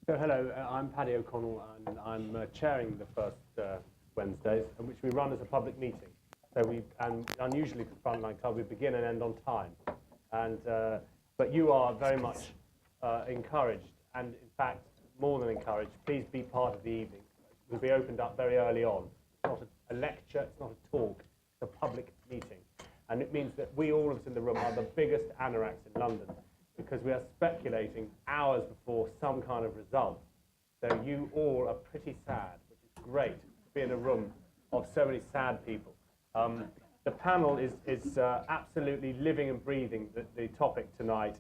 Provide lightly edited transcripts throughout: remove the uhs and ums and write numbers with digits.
So hello, I'm Paddy O'Connell, and I'm chairing the first Wednesdays, which we run as a public meeting. So and unusually for Frontline Club, we begin and end on time. And but you are very much encouraged, and in fact, more than encouraged. Please be part of the evening. It will be opened up very early on. It's not a lecture, it's not a talk, it's a public meeting. And it means that we, all of us in the room, are the biggest anoraks in London, because we are speculating hours before some kind of result. So you all are pretty sad, which is great to be in a room of so many sad people. The panel is absolutely living and breathing the topic tonight,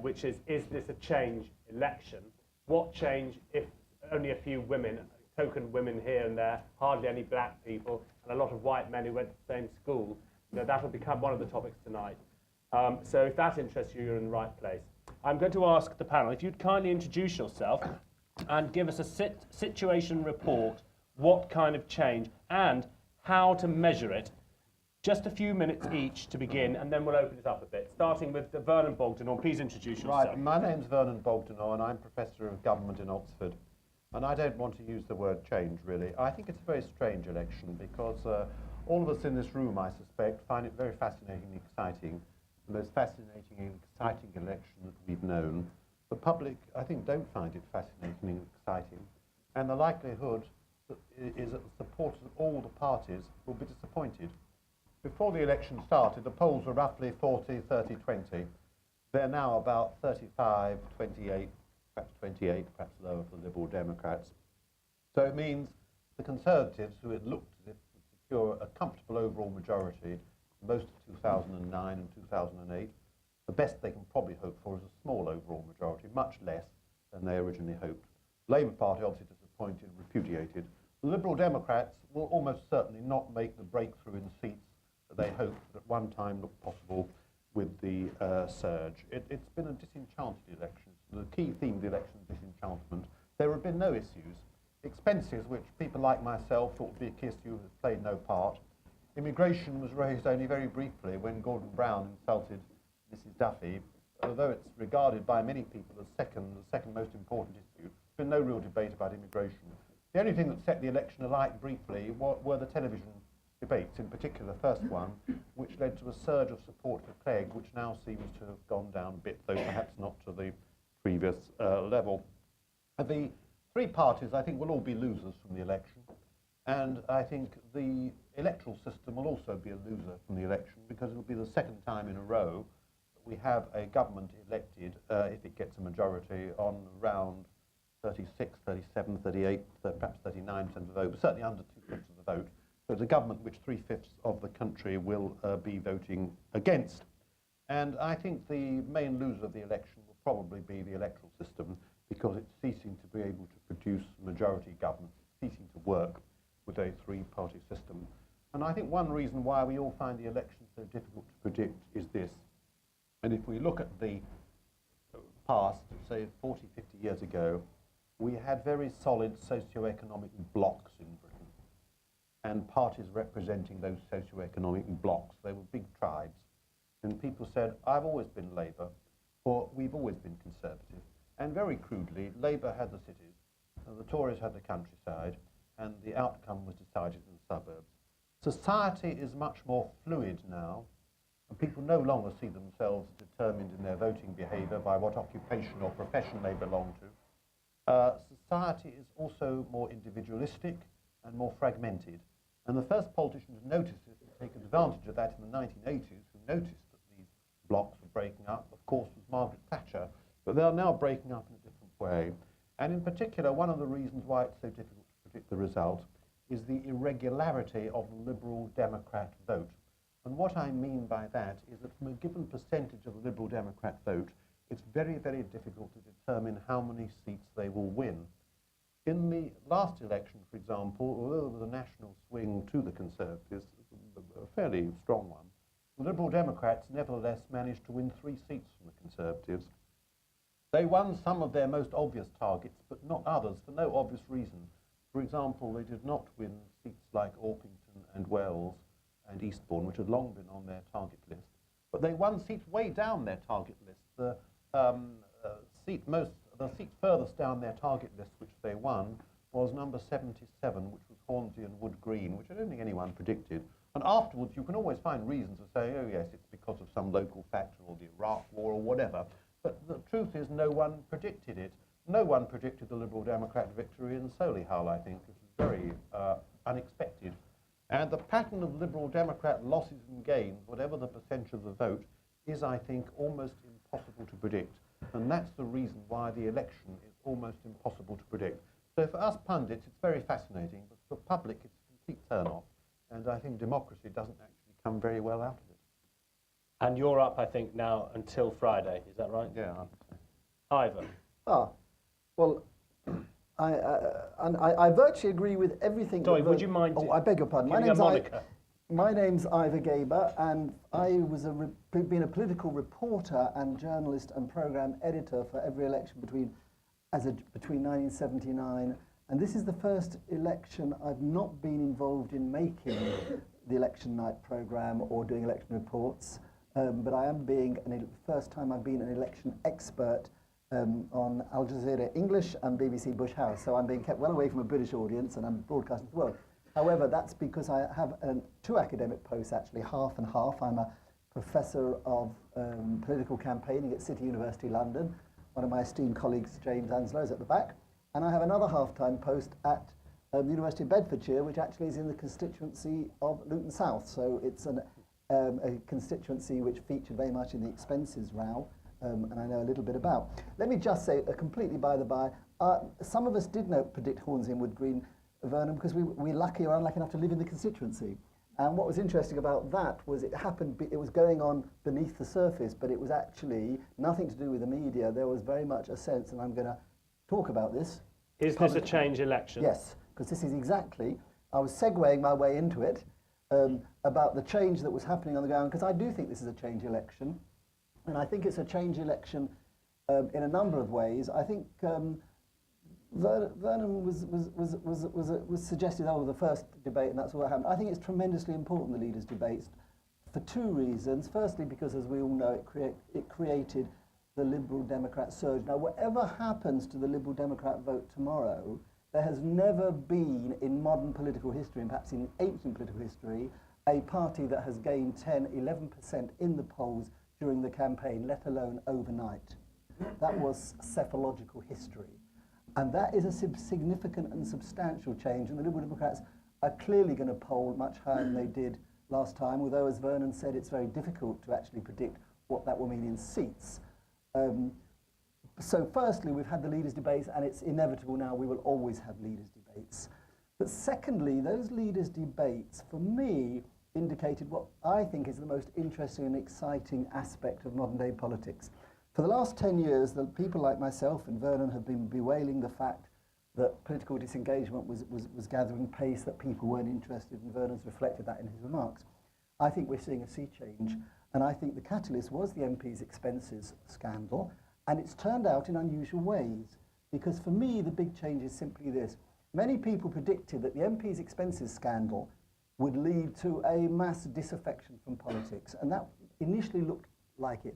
which is this a change election? What change if only a few women, token women here and there, hardly any black people, and a lot of white men who went to the same school? You know, that will become one of the topics tonight. So if that interests you, you're in the right place. I'm going to ask the panel if you'd kindly introduce yourself and give us a situation report, what kind of change, and how to measure it. Just a few minutes each to begin, and then we'll open it up a bit. Starting with Vernon Bogdanor, please introduce yourself. Right, my name's Vernon Bogdanor, and I'm Professor of Government in Oxford. And I don't want to use the word change, really. I think it's a very strange election because all of us in this room, I suspect, find it very fascinating and exciting. The most fascinating and exciting election that we've known. The public, I think, don't find it fascinating and exciting. And the likelihood is that the supporters of all the parties will be disappointed. Before the election started, the polls were roughly 40, 30, 20. They're now about 35, 28, perhaps 28, perhaps lower for the Liberal Democrats. So it means the Conservatives, who it looked as if would secure a comfortable overall majority most of 2009 and 2008, the best they can probably hope for is a small overall majority, much less than they originally hoped. The Labour Party obviously disappointed, repudiated. The Liberal Democrats will almost certainly not make the breakthrough in seats that they hoped at one time looked possible with the surge. It's been a disenchanted election. The key theme of the election is disenchantment. There have been no issues. Expenses, which people like myself thought would be a issue, has played no part. Immigration was raised only very briefly when Gordon Brown insulted Mrs. Duffy, although it's regarded by many people as the second most important issue. There's been no real debate about immigration. The only thing that set the election alight briefly were the television debates, in particular the first one, which led to a surge of support for Clegg, which now seems to have gone down a bit, though perhaps not to the previous level. The three parties, I think, will all be losers from the election, and I think the electoral system will also be a loser from the election, because it will be the second time in a row that we have a government elected, if it gets a majority, on around 36, 37, 38, perhaps 39% of the vote, but certainly under 2/5 of the vote. So it's a government which 3/5 of the country will be voting against. And I think the main loser of the election will probably be the electoral system, because it's ceasing to be able to produce majority governments, ceasing to work with a three-party system. And I think one reason why we all find the election so difficult to predict is this. And if we look at the past, say 40, 50 years ago, we had very solid socio-economic blocks in Britain, and parties representing those socio-economic blocks. They were big tribes. And people said, I've always been Labour, or we've always been Conservative. And very crudely, Labour had the cities, and the Tories had the countryside, and the outcome was decided in the suburbs. Society is much more fluid now, and people no longer see themselves determined in their voting behaviour by what occupation or profession they belong to. Society is also more individualistic and more fragmented. And the first politicians who noticed this and take advantage of that in the 1980s, who noticed that these blocks were breaking up, of course, was Margaret Thatcher. But they are now breaking up in a different way. And in particular, one of the reasons why it's so difficult to predict the result is the irregularity of the Liberal Democrat vote. And what I mean by that is that from a given percentage of the Liberal Democrat vote, it's very, very difficult to determine how many seats they will win. In the last election, for example, although there was a national swing to the Conservatives, a fairly strong one, the Liberal Democrats nevertheless managed to win 3 seats from the Conservatives. They won some of their most obvious targets, but not others, for no obvious reason. For example, they did not win seats like Orpington and Wells and Eastbourne, which had long been on their target list. But they won seats way down their target list. The seat most The seat furthest down their target list, which they won, was number 77, which was Hornsey and Wood Green, which I don't think anyone predicted. And afterwards, you can always find reasons to say, oh yes, it's because of some local factor or the Iraq War or whatever. But the truth is, no one predicted it. No one predicted the Liberal Democrat victory in Solihull, I think. It was very unexpected. And the pattern of Liberal Democrat losses and gains, whatever the percentage of the vote, is, I think, almost impossible to predict. And that's the reason why the election is almost impossible to predict. So for us pundits, it's very fascinating, but for the public, it's a complete turn-off. And I think democracy doesn't actually come very well out of it. And you're up, I think, now until Friday. Is that right? Yeah, I would say. Ivor. Well, I virtually agree with everything. Sorry, would you mind? Oh, I beg your pardon. My name's Ivor Gaber, and I was been a political reporter and journalist and program editor for every election between 1979, and this is the first election I've not been involved in making the election night program or doing election reports, but I am being first time I've been an election expert on Al Jazeera English and BBC Bush House, so I'm being kept well away from a British audience and I'm broadcasting to the world. However, that's because I have two academic posts, actually, half and half. I'm a professor of political campaigning at City University London. One of my esteemed colleagues, James Anslow, is at the back. And I have another half-time post at the University of Bedfordshire, which actually is in the constituency of Luton South. So it's a constituency which featured very much in the expenses row, and I know a little bit about. Let me just say, completely by the by, some of us did predict Hornsey and Wood Green, Vernon, because we're lucky or unlucky enough to live in the constituency. And what was interesting about that was it was going on beneath the surface, but it was actually nothing to do with the media. There was very much a sense, and I'm going to talk about this. Is this a change election? Yes, because this is exactly, I was segueing my way into it, about the change that was happening on the ground, because I do think this is a change election. And I think it's a change election in a number of ways. I think Vernon was suggested, the first debate, and that's what happened. I think it's tremendously important, the leaders' debates, for two reasons. Firstly, because, as we all know, it created the Liberal Democrat surge. Now, whatever happens to the Liberal Democrat vote tomorrow, there has never been in modern political history, and perhaps in ancient political history, a party that has gained 10, 11% in the polls during the campaign, let alone overnight. That was cephalological history. And that is a significant and substantial change, and the Liberal Democrats are clearly going to poll much higher than they did last time, although, as Vernon said, it's very difficult to actually predict what that will mean in seats. So firstly, we've had the leaders' debates, and it's inevitable now we will always have leaders' debates. But secondly, those leaders' debates, for me, indicated what I think is the most interesting and exciting aspect of modern-day politics. For the last 10 years, the people like myself and Vernon have been bewailing the fact that political disengagement was gathering pace, that people weren't interested, and Vernon's reflected that in his remarks. I think we're seeing a sea change, and I think the catalyst was the MP's expenses scandal, and it's turned out in unusual ways, because for me, the big change is simply this. Many people predicted that the MP's expenses scandal would lead to a mass disaffection from politics, and that initially looked like it.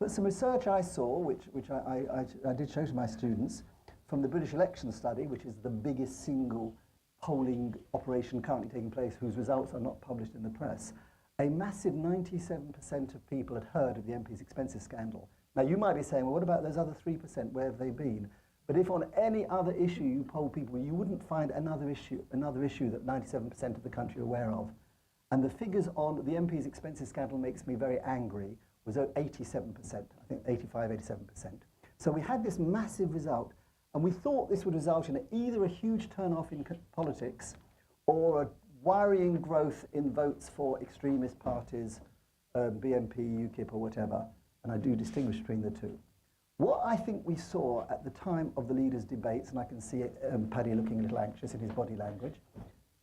But some research I saw, which I did show to my students, from the British Election Study, which is the biggest single polling operation currently taking place, whose results are not published in the press, a massive 97% of people had heard of the MP's expenses scandal. Now, you might be saying, well, what about those other 3%? Where have they been? But if on any other issue you poll people, you wouldn't find another issue that 97% of the country are aware of. And the figures on the MP's expenses scandal makes me very angry, was 87%, I think 85, 87%. So we had this massive result, and we thought this would result in either a huge turn-off in politics or a worrying growth in votes for extremist parties, BNP, UKIP, or whatever, and I do distinguish between the two. What I think we saw at the time of the leaders' debates, and I can see Paddy looking a little anxious in his body language.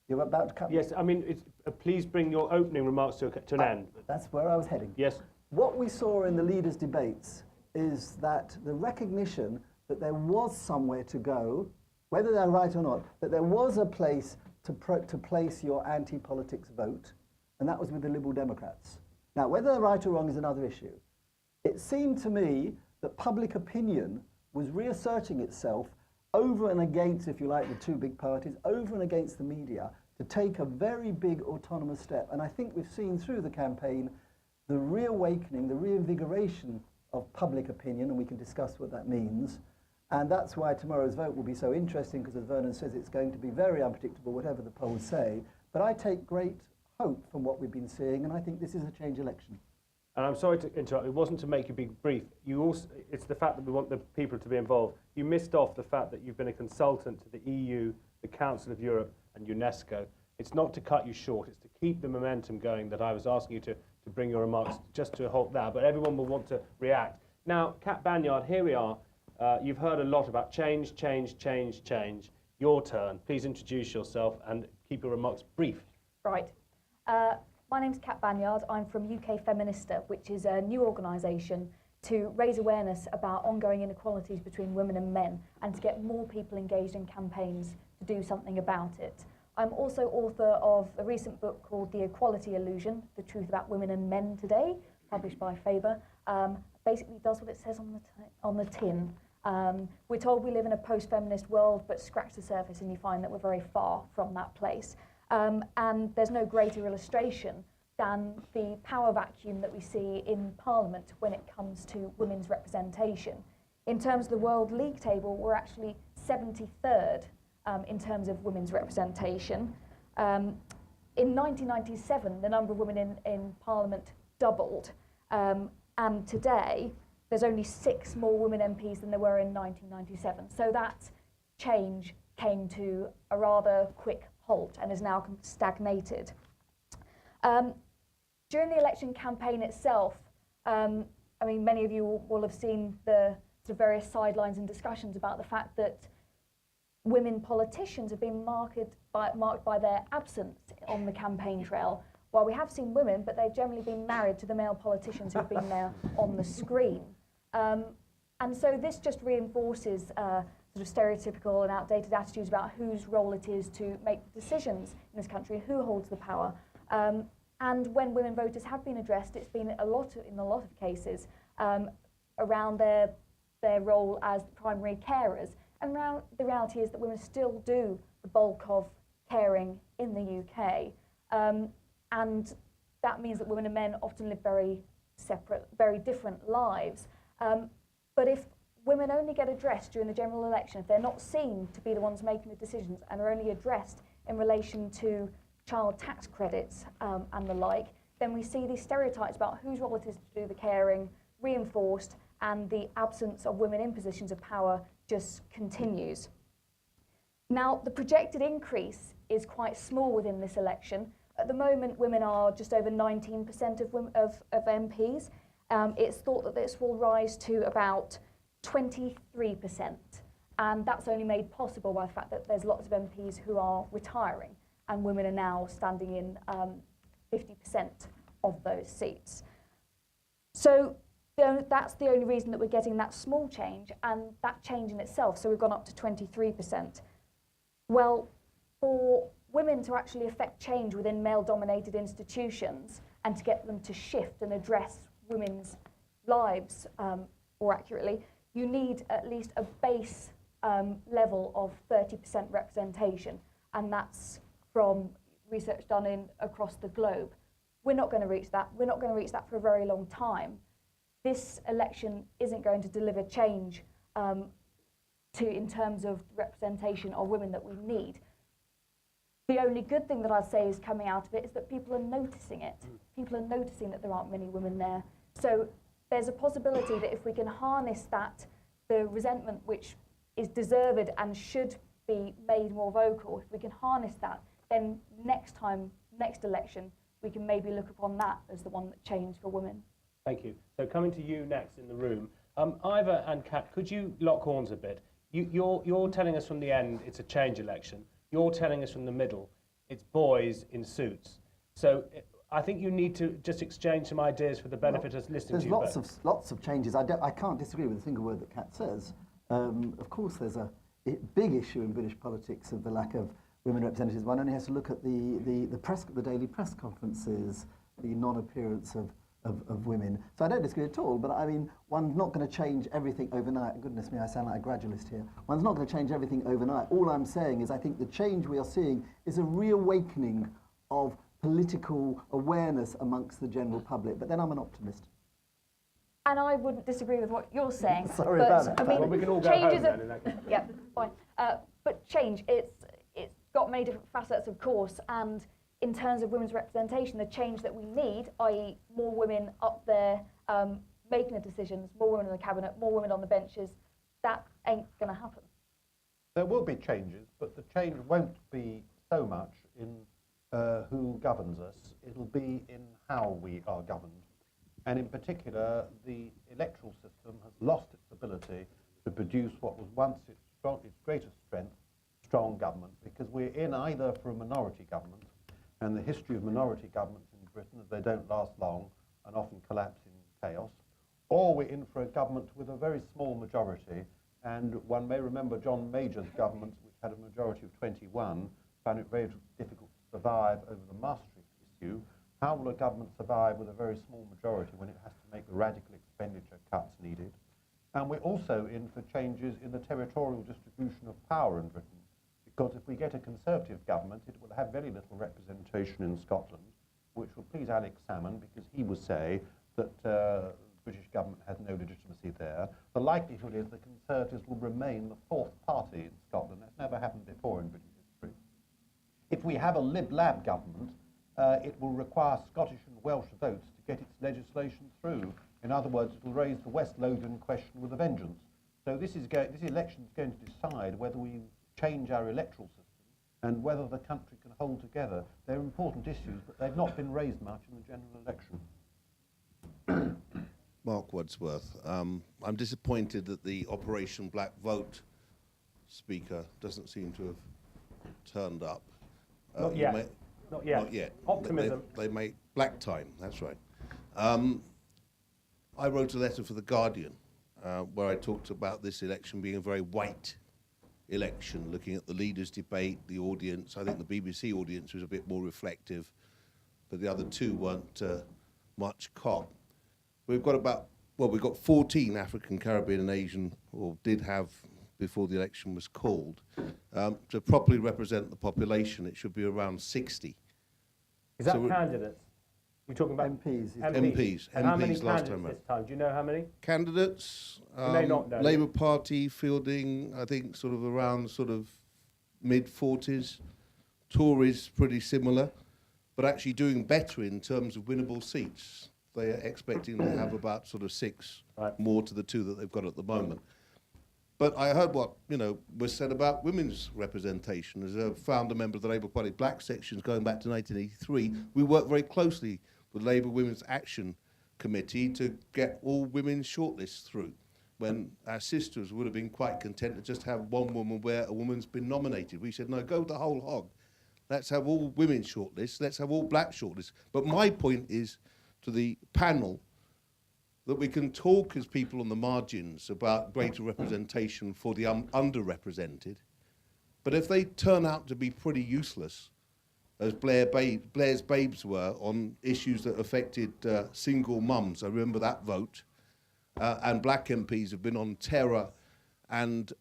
You're about to come. Yes, I mean, please bring your opening remarks to an end. That's where I was heading. Yes. What we saw in the leaders' debates is that the recognition that there was somewhere to go, whether they're right or not, that there was a place to place your anti-politics vote, and that was with the Liberal Democrats. Now, whether they're right or wrong is another issue. It seemed to me that public opinion was reasserting itself over and against, if you like, the two big parties, over and against the media, to take a very big autonomous step. And I think we've seen through the campaign the reawakening, the reinvigoration of public opinion, and we can discuss what that means. And that's why tomorrow's vote will be so interesting, because as Vernon says, it's going to be very unpredictable, whatever the polls say. But I take great hope from what we've been seeing, and I think this is a change election. And I'm sorry to interrupt, it wasn't to make you be brief. You also, it's the fact that we want the people to be involved. You missed off the fact that you've been a consultant to the EU, the Council of Europe, and UNESCO. It's not to cut you short, it's to keep the momentum going that I was asking you to bring your remarks just to halt there, but everyone will want to react. Now, Kat Banyard, here we are. You've heard a lot about change, change, change, change. Your turn. Please introduce yourself and keep your remarks brief. Right. My name's Kat Banyard. I'm from UK Feminista, which is a new organisation to raise awareness about ongoing inequalities between women and men and to get more people engaged in campaigns to do something about it. I'm also author of a recent book called The Equality Illusion, The Truth About Women and Men Today, published by Faber. Basically does what it says on the tin. We're told we live in a post-feminist world, but scratch the surface and you find that we're very far from that place. And there's no greater illustration than the power vacuum that we see in Parliament when it comes to women's representation. In terms of the World League table, we're actually 73rd in terms of women's representation. In 1997, the number of women in Parliament doubled, and today there's only 6 more women MPs than there were in 1997. So that change came to a rather quick halt and is now stagnated. During the election campaign itself, I mean, many of you will have seen the sort of various sidelines and discussions about the fact that women politicians have been marked by their absence on the campaign trail. While we have seen women, but they've generally been married to the male politicians who've been there on the screen. And so this just reinforces sort of stereotypical and outdated attitudes about whose role it is to make decisions in this country, who holds the power. And when women voters have been addressed, it's been in a lot of cases around their role as primary carers. And the reality is that women still do the bulk of caring in the UK. And that means that women and men often live very separate, very different lives. But if women only get addressed during the general election, if they're not seen to be the ones making the decisions and are only addressed in relation to child tax credits and the like, then we see these stereotypes about whose role it is to do the caring reinforced, and the absence of women in positions of power just continues. Now, the projected increase is quite small within this election. At the moment, women are just over 19% of MPs. It's thought that this will rise to about 23%, and that's only made possible by the fact that there's lots of MPs who are retiring, and women are now standing in 50% of those seats. So that's the only reason that we're getting that small change, and that change in itself, so we've gone up to 23%. Well, for women to actually affect change within male-dominated institutions and to get them to shift and address women's lives more accurately, you need at least a base level of 30% representation, and that's from research done across the globe. We're not going to reach that. We're not going to reach that for a very long time. This election isn't going to deliver change in terms of representation of women that we need. The only good thing that I'd say is coming out of it is that people are noticing it. People are noticing that there aren't many women there. So there's a possibility that if we can harness that, the resentment which is deserved and should be made more vocal, if we can harness that, then next election, we can maybe look upon that as the one that changed for women. Thank you. So coming to you next in the room, Ivor and Kat, could you lock horns a bit? You're telling us from the end it's a change election. You're telling us from the middle it's boys in suits. So I think you need to just exchange some ideas for the benefit of listening to you. There's lots of changes. I can't disagree with a single word that Kat says. Of course, there's a big issue in British politics of the lack of women representatives. One only has to look at the daily press conferences, the non-appearance of of women. So I don't disagree at all, but I mean, one's not going to change everything overnight. Goodness me, I sound like a gradualist here. One's not going to change everything overnight. All I'm saying is I think the change we are seeing is a reawakening of political awareness amongst the general public. But then I'm an optimist. And I wouldn't disagree with what you're saying. Sorry but, about that. I mean, Well, we can all go change home is then in that case. yeah, fine. But change, it's got many different facets, of course, and in terms of women's representation, the change that we need, i.e. more women up there making the decisions, more women in the cabinet, more women on the benches, that ain't going to happen. There will be changes, but the change won't be so much in who governs us. It'll be in how we are governed. And in particular, the electoral system has lost its ability to produce what was once its greatest strength, strong government, because we're in either for a minority government, and the history of minority governments in Britain is they don't last long and often collapse in chaos, or we're in for a government with a very small majority, and one may remember John Major's government, which had a majority of 21, found it very difficult to survive over the Maastricht issue. How will a government survive with a very small majority when it has to make the radical expenditure cuts needed? And we're also in for changes in the territorial distribution of power in Britain, because if we get a Conservative government, it will have very little representation in Scotland, which will please Alex Salmond, because he will say that the British government has no legitimacy there. The likelihood is the Conservatives will remain the fourth party in Scotland. That's never happened before in British history. If we have a Lib Lab government, it will require Scottish and Welsh votes to get its legislation through. In other words, it will raise the West Lothian question with a vengeance. So this election is going to decide whether we change our electoral system and whether the country can hold together. They're important issues, but they've not been raised much in the general election. Mark Wadsworth. I'm disappointed that the Operation Black Vote speaker doesn't seem to have turned up. Not yet. Not yet. Not yet. Optimism. They make black time, that's right. I wrote a letter for The Guardian where I talked about this election being a very white election, looking at the leaders' debate, the audience. I think the BBC audience was a bit more reflective, but the other two weren't much cop. We've got 14 African, Caribbean and Asian, or did have before the election was called. To properly represent the population, it should be around 60. Is that candidates? You're talking about MPs. MPs. And how MPs many last candidates time this time? Do you know how many? Candidates, You may not know. Labour Party fielding, I think, sort of around sort of mid-40s. Tories pretty similar, but actually doing better in terms of winnable seats. They are expecting to have about sort of 6 more to the 2 that they've got at the moment. But I heard what was said about women's representation. As a founder member of the Labour Party black sections going back to 1983, we worked very closely with Labour Women's Action Committee to get all women's shortlists through, when our sisters would have been quite content to just have one woman where a woman's been nominated. We said, no, go the whole hog. Let's have all women's shortlists. Let's have all black shortlists. But my point is to the panel that we can talk as people on the margins about greater representation for the underrepresented, but if they turn out to be pretty useless, as Blair's babes were on issues that affected single mums, I remember that vote, and black MPs have been on terror and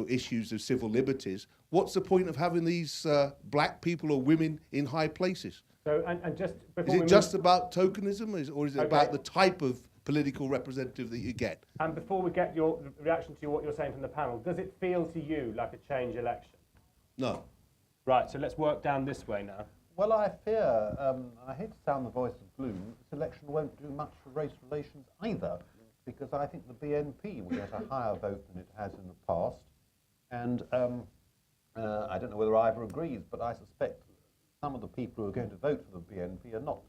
issues of civil liberties, what's the point of having these black people or women in high places? So, and just before is it just about tokenism, or is it about the type of political representative that you get? And before we get your reaction to what you're saying from the panel, does it feel to you like a change election? No. Right, so let's work down this way now. Well, I fear, I hate to sound the voice of gloom, this election won't do much for race relations either, because I think the BNP will get a higher vote than it has in the past. And I don't know whether Ivor agrees, but I suspect some of the people who are going to vote for the BNP are not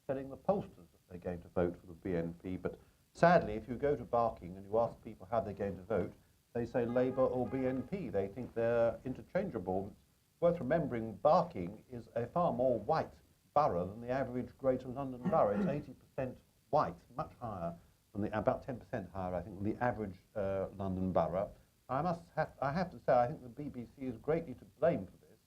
selling the posters that they're going to vote for the BNP. But sadly, if you go to Barking and you ask people how they're going to vote, they say Labour or BNP. They think they're interchangeable. It's worth remembering Barking is a far more white borough than the average Greater London borough. It's 80% white, much higher than about 10% higher, I think, than the average London borough. I have to say, I think the BBC is greatly to blame for this,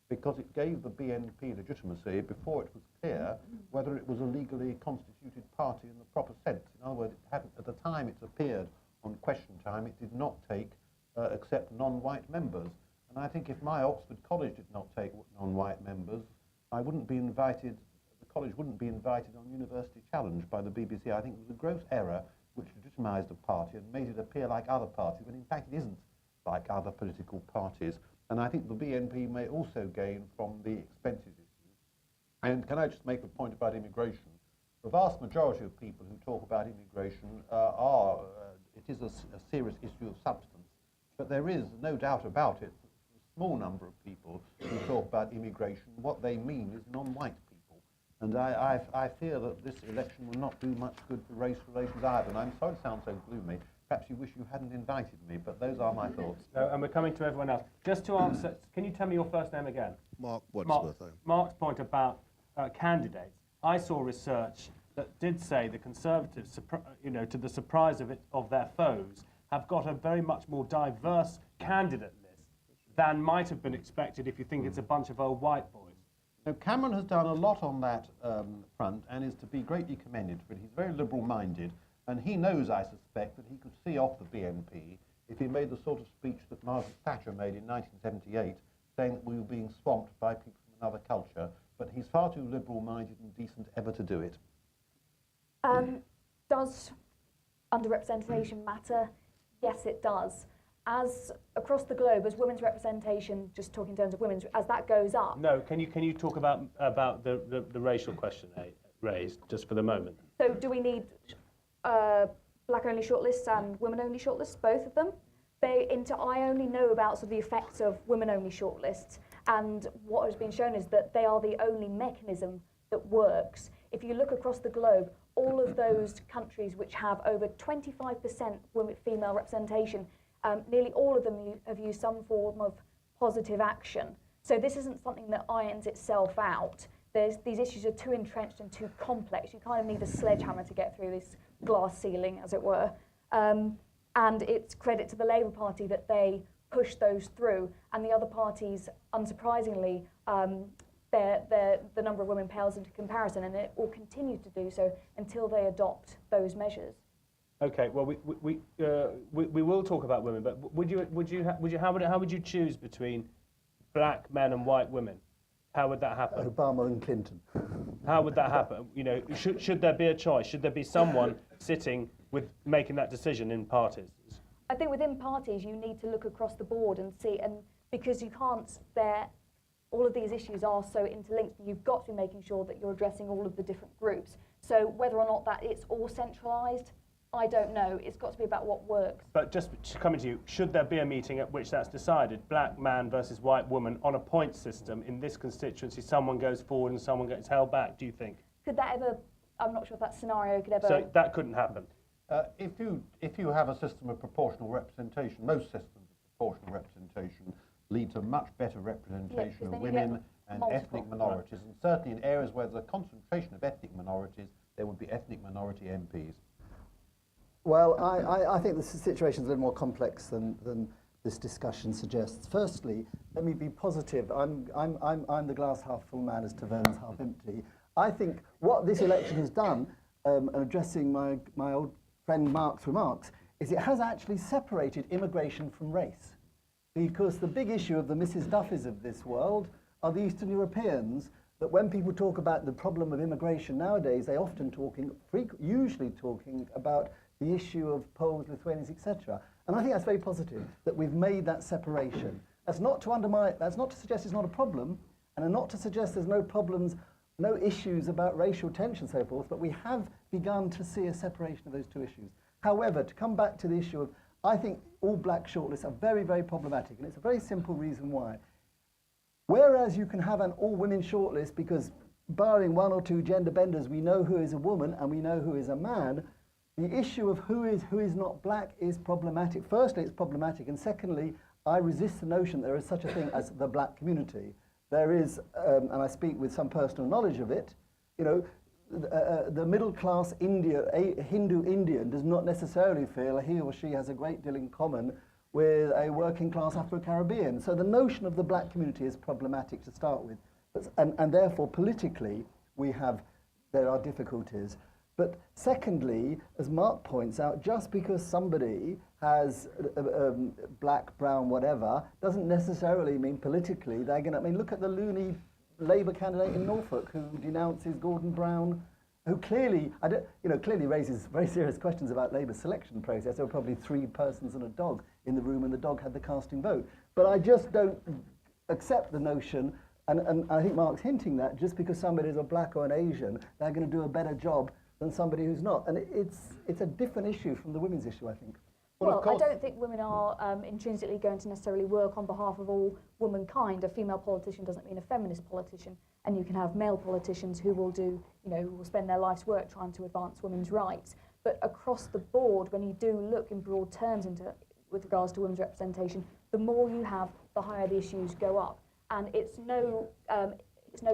because it gave the BNP legitimacy before it was clear whether it was a legally constituted party in the proper sense. In other words, it hadn't, at the time it appeared on Question Time, it did not take accept non-white members. And I think if my Oxford College did not take non-white members, I wouldn't be invited, the college wouldn't be invited on University Challenge by the BBC. I think it was a gross error which legitimised a party and made it appear like other parties, when in fact it isn't like other political parties. And I think the BNP may also gain from the expenses issue. And can I just make a point about immigration? The vast majority of people who talk about immigration it is a serious issue of substance, but there is no doubt about it. A small number of people who talk about immigration, what they mean is non-white people. And I fear that this election will not do much good for race relations either. And I'm sorry to sound so gloomy. Perhaps you wish you hadn't invited me, but those are my thoughts. And we're coming to everyone else. Just to answer, can you tell me your first name again? Mark Wadsworth. Mark's point about candidates. I saw research that did say the Conservatives, to the surprise of their foes, have got a very much more diverse candidate list than might have been expected if you think it's a bunch of old white boys. Now, Cameron has done a lot on that front and is to be greatly commended, but he's very liberal-minded, and he knows, I suspect, that he could see off the BNP if he made the sort of speech that Margaret Thatcher made in 1978, saying that we were being swamped by people from another culture, but he's far too liberal-minded and decent ever to do it. Does underrepresentation matter? Yes, it does. As across the globe, as women's representation, just talking in terms of women's, as that goes up. No, can you talk about the racial question raised just for the moment? So do we need black-only shortlists and women-only shortlists, both of them? I only know about sort of the effects of women-only shortlists, and what has been shown is that they are the only mechanism that works. If you look across the globe, all of those countries which have over 25% female representation, nearly all of them have used some form of positive action. So this isn't something that irons itself out. These issues are too entrenched and too complex. You kind of need a sledgehammer to get through this glass ceiling, as it were. And it's credit to the Labour Party that they pushed those through, and the other parties, unsurprisingly, the number of women pales into comparison, and it will continue to do so until they adopt those measures. Okay, well, we will talk about women, but how would you choose between black men and white women? How would that happen? Obama and Clinton. How would that happen? Should there be a choice? Should there be someone sitting with making that decision in parties? I think within parties you need to look across the board and see, and because you can't, all of these issues are so interlinked, you've got to be making sure that you're addressing all of the different groups. So whether or not that it's all centralised, I don't know. It's got to be about what works. But just coming to you, should there be a meeting at which that's decided, black man versus white woman, on a point system in this constituency, someone goes forward and someone gets held back, do you think? Could that ever, I'm not sure if that scenario could ever... So that couldn't happen? If you have a system of proportional representation, most systems of proportional representation lead to much better representation of women and ethnic minorities, and certainly in areas where there's a concentration of ethnic minorities, there would be ethnic minority MPs. Well, I think the situation is a little more complex than this discussion suggests. Firstly, let me be positive. I'm the glass half full man as Tavern's half empty. I think what this election has done, and addressing my old friend Mark's remarks, is it has actually separated immigration from race. Because the big issue of the Mrs. Duffys of this world are the Eastern Europeans, that when people talk about the problem of immigration nowadays, they often usually talking about the issue of Poles, Lithuanians, etc. And I think that's very positive, that we've made that separation. That's not to suggest it's not a problem, and not to suggest there's no problems, no issues about racial tension and so forth, but we have begun to see a separation of those two issues. However, to come back to the issue of, I think all black shortlists are very, very problematic, and it's a very simple reason why. Whereas you can have an all-women shortlist because, barring one or two gender benders, we know who is a woman and we know who is a man, the issue of who is not black is problematic. Firstly, it's problematic, and secondly, I resist the notion there is such a thing as the black community. There is, and I speak with some personal knowledge of it, the middle-class Hindu Indian does not necessarily feel he or she has a great deal in common with a working-class Afro-Caribbean. So the notion of the black community is problematic to start with. And therefore, politically, we have there are difficulties. But secondly, as Mark points out, just because somebody has black, brown, whatever, doesn't necessarily mean politically they're going to... I mean, look at the loony Labour candidate in Norfolk who denounces Gordon Brown, who clearly, clearly raises very serious questions about Labour's selection process. There were probably 3 persons and a dog in the room, and the dog had the casting vote. But I just don't accept the notion, and I think Mark's hinting that just because somebody is a black or an Asian, they're going to do a better job than somebody who's not. And it's a different issue from the women's issue, I think. Well, I don't think women are intrinsically going to necessarily work on behalf of all womankind. A female politician doesn't mean a feminist politician, and you can have male politicians who will do, who will spend their life's work trying to advance women's rights. But across the board, when you do look in broad terms with regards to women's representation, the more you have, the higher the issues go up. And it's no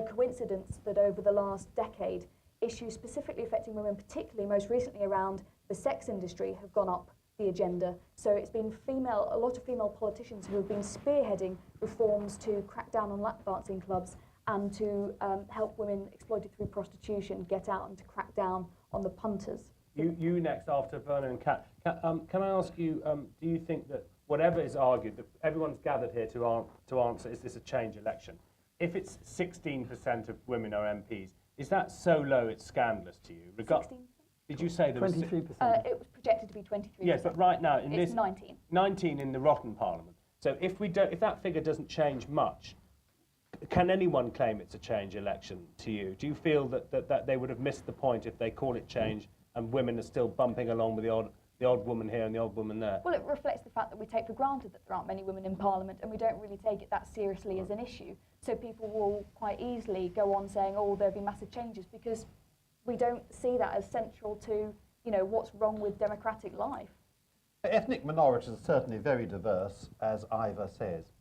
coincidence that over the last decade, issues specifically affecting women, particularly most recently around the sex industry, have gone up the agenda. So it's been a lot of female politicians who have been spearheading reforms to crack down on lap dancing clubs and to help women exploited through prostitution get out and to crack down on the punters. You next, after Vernon and Kat. Can I ask you, do you think that whatever is argued, that everyone's gathered here to answer, is this a change election? If it's 16% of women are MPs, is that so low it's scandalous to you? 16%? Did you say there was 23%? It was projected to be 23%. Yes, but right now it's 19. 19 in the rotten Parliament. So if that figure doesn't change much, can anyone claim it's a change election to you? Do you feel that they would have missed the point if they call it change and women are still bumping along with the odd woman here and the odd woman there? Well, it reflects the fact that we take for granted that there aren't many women in Parliament, and we don't really take it that seriously as an issue. So people will quite easily go on saying, oh, there'll be massive changes, because we don't see that as central to, what's wrong with democratic life. Ethnic minorities are certainly very diverse, as Ivor says.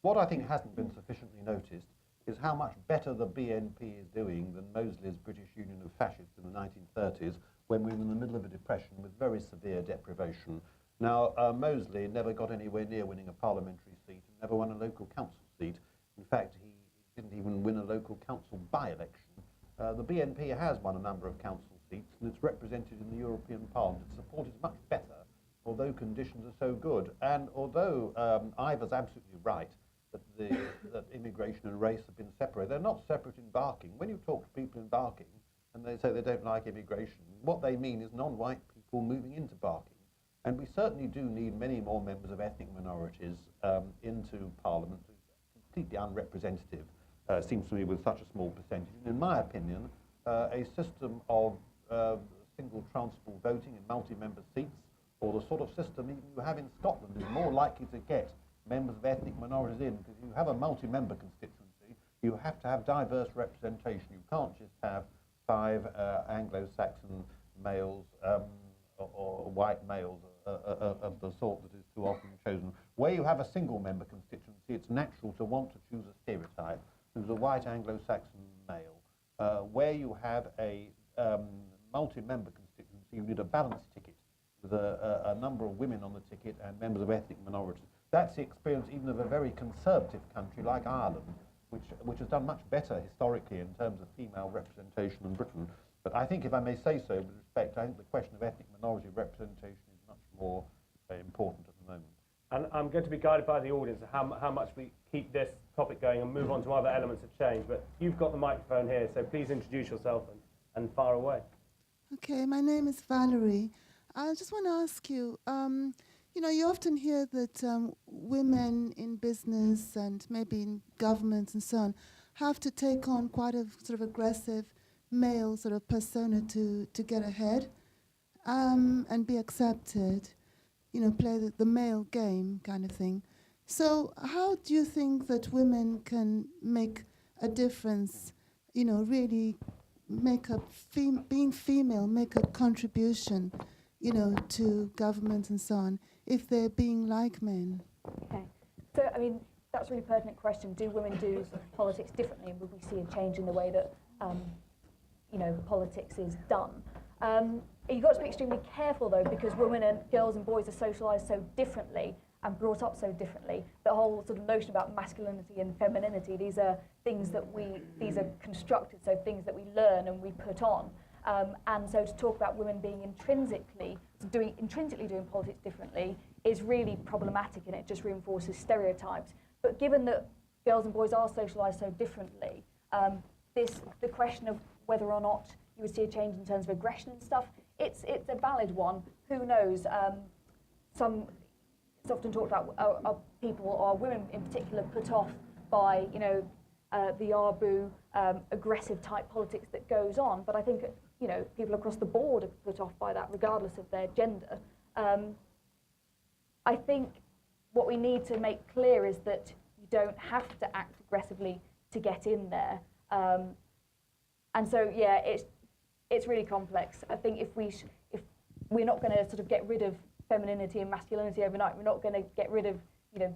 What I think hasn't been sufficiently noticed is how much better the BNP is doing than Mosley's British Union of Fascists in the 1930s, when we were in the middle of a depression with very severe deprivation. Now, Mosley never got anywhere near winning a parliamentary seat and never won a local council seat. In fact, he didn't even win a local council by-election. The BNP has won a number of council seats, and it's represented in the European Parliament. Its support is much better, although conditions are so good. And although Ivor's absolutely right that immigration and race have been separated, they're not separate in Barking. When you talk to people in Barking and they say they don't like immigration, what they mean is non-white people moving into Barking. And we certainly do need many more members of ethnic minorities into Parliament. It's completely unrepresentative, seems to me, with such a small percentage. And in my opinion, a system of single transfer voting in multi-member seats, or the sort of system even you have in Scotland, is more likely to get members of ethnic minorities in, because you have a multi-member constituency, you have to have diverse representation. You can't just have 5 Anglo-Saxon males or white males of the sort that is too often chosen. Where you have a single-member constituency, it's natural to want to choose a stereotype. There's a white Anglo-Saxon male. Where you have a multi-member constituency, you need a balanced ticket with a number of women on the ticket and members of ethnic minorities. That's the experience even of a very conservative country like Ireland, which has done much better historically in terms of female representation than Britain. But I think, if I may say so with respect, I think the question of ethnic minority representation is much more important at the moment. And I'm going to be guided by the audience how much we keep this topic going and move on to other elements of change. But you've got the microphone here, so please introduce yourself and fire away. Okay, my name is Valerie. I just want to ask you, you often hear that women in business and maybe in government and so on have to take on quite a sort of aggressive male sort of persona to get ahead and be accepted, play the male game kind of thing. So how do you think that women can make a difference, really make being female, make a contribution, to government and so on, if they're being like men? Okay. So, that's a really pertinent question. Do women do politics differently, and will we see a change in the way that, politics is done? You've got to be extremely careful, though, because women and girls and boys are socialised so differently, and brought up so differently. The whole sort of notion about masculinity and femininity, these are things that these are constructed, so things that we learn and we put on. And so to talk about women being intrinsically doing politics differently is really problematic, and it just reinforces stereotypes. But given that girls and boys are socialised so differently, the question of whether or not you would see a change in terms of aggression and stuff, it's a valid one. Who knows? It's often talked about people, or women in particular, put off by the Arbu aggressive type politics that goes on. But I think people across the board are put off by that, regardless of their gender. I think what we need to make clear is that you don't have to act aggressively to get in there. And so, yeah, it's really complex. I think if we're not going to sort of get rid of femininity and masculinity overnight, we're not going to get rid of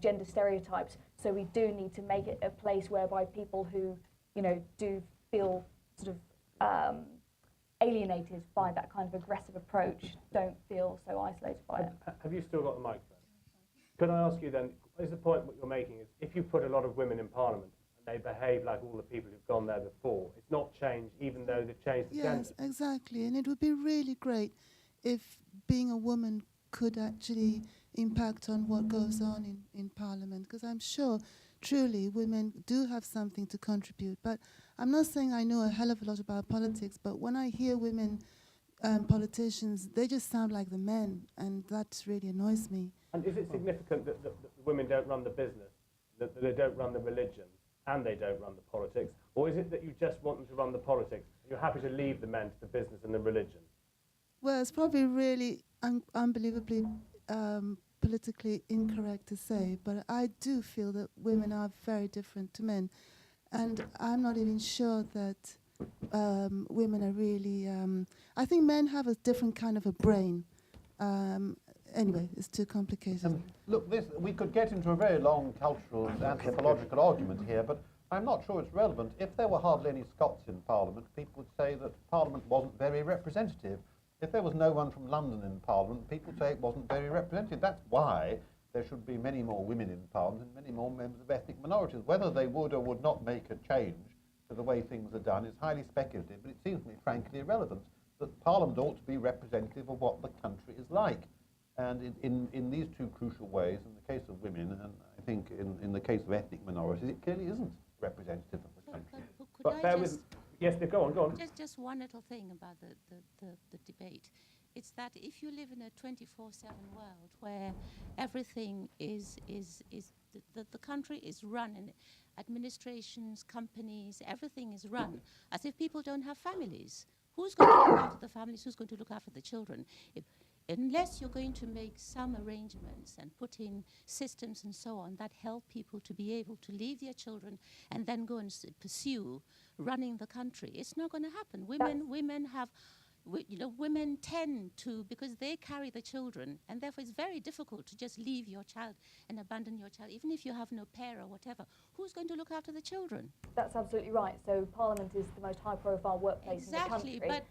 gender stereotypes. So we do need to make it a place whereby people who do feel sort of alienated by that kind of aggressive approach don't feel so isolated by it. Have you still got the microphone? Could I ask you then, is the point what you're making is if you put a lot of women in Parliament and they behave like all the people who've gone there before, it's not changed even though they've changed the gender? Yes, exactly. And it would be really great if being a woman could actually impact on what goes on in Parliament, because I'm sure truly women do have something to contribute. But I'm not saying I know a hell of a lot about politics, but when I hear women politicians, they just sound like the men, and that really annoys me. And is it significant that the women don't run the business, that they don't run the religion, and they don't run the politics? Or is it that you just want them to run the politics, and you're happy to leave the men to the business and the religion? Well, it's probably really unbelievably politically incorrect to say, but I do feel that women are very different to men. And I'm not even sure that women are really... I think men have a different kind of a brain. Anyway, it's too complicated. Look, we could get into a very long cultural and anthropological argument here, but I'm not sure it's relevant. If there were hardly any Scots in Parliament, people would say that Parliament wasn't very representative. If there was no one from London in Parliament, people would say it wasn't very representative. That's why there should be many more women in Parliament and many more members of ethnic minorities. Whether they would or would not make a change to the way things are done is highly speculative, but it seems to me frankly irrelevant that Parliament ought to be representative of what the country is like. And in these two crucial ways, in the case of women, and I think in the case of ethnic minorities, it clearly isn't representative of the country. But bear with... Yes, go on. Just one little thing about the debate. It's that if you live in a 24/7 world where everything the country is run, and administrations, companies, everything is run as if people don't have families. Who's going to look after the families? Who's going to look after the children? Unless you're going to make some arrangements and put in systems and so on that help people to be able to leave their children and then go and pursue running the country, it's not going to happen. Women tend to, because they carry the children, and therefore it's very difficult to just leave your child and abandon your child, even if you have no pair or whatever. Who's going to look after the children? That's absolutely right. So Parliament is the most high-profile workplace in the country. Exactly,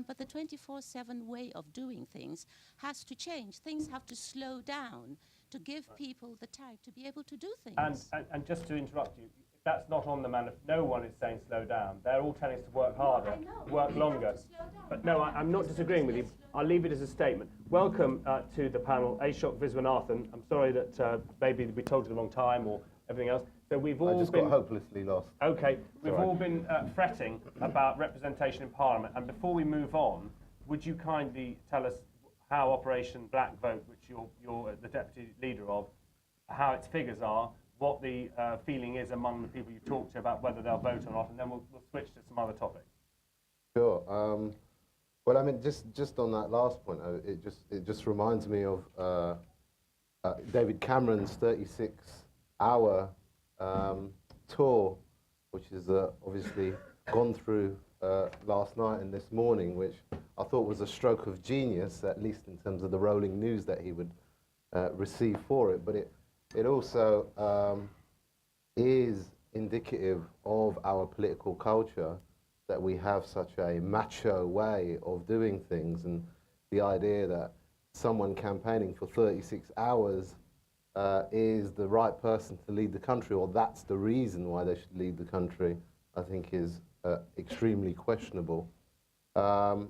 but the 24/7 way of doing things has to change. Things have to slow down to give people the time to be able to do things. And just to interrupt you, that's not on the manifesto. No one is saying slow down. They're all telling us to work harder, work longer. But no, I'm not disagreeing with you. I'll leave it as a statement. Welcome to the panel, Ashok Viswanathan. I'm sorry that maybe we told you the wrong time or everything else. So we've all got hopelessly lost. Okay, we've all been fretting about representation in Parliament. And before we move on, would you kindly tell us how Operation Black Vote, which you're the deputy leader of, how its figures are, what the feeling is among the people you talk to about whether they'll vote or not, and then we'll switch to some other topics. Sure. Well, I mean, just on that last point, it just reminds me of David Cameron's 36-hour tour, which is obviously gone through last night and this morning, which I thought was a stroke of genius, at least in terms of the rolling news that he would receive for it. But it also is indicative of our political culture, that we have such a macho way of doing things, and the idea that someone campaigning for 36 hours is the right person to lead the country, or that's the reason why they should lead the country, I think is extremely questionable. I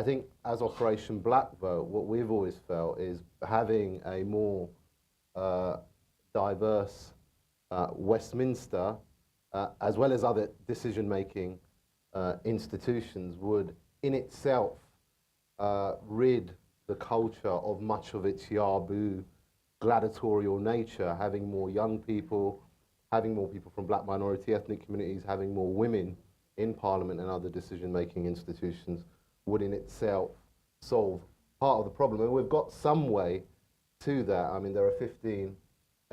think as Operation Black Vote, what we've always felt is having a more diverse Westminster, as well as other decision-making institutions, would in itself rid the culture of much of its Yabu gladiatorial nature, having more young people, having more people from black minority ethnic communities, having more women in Parliament and other decision-making institutions would in itself solve part of the problem. And we've got some way to that. I mean, there are 15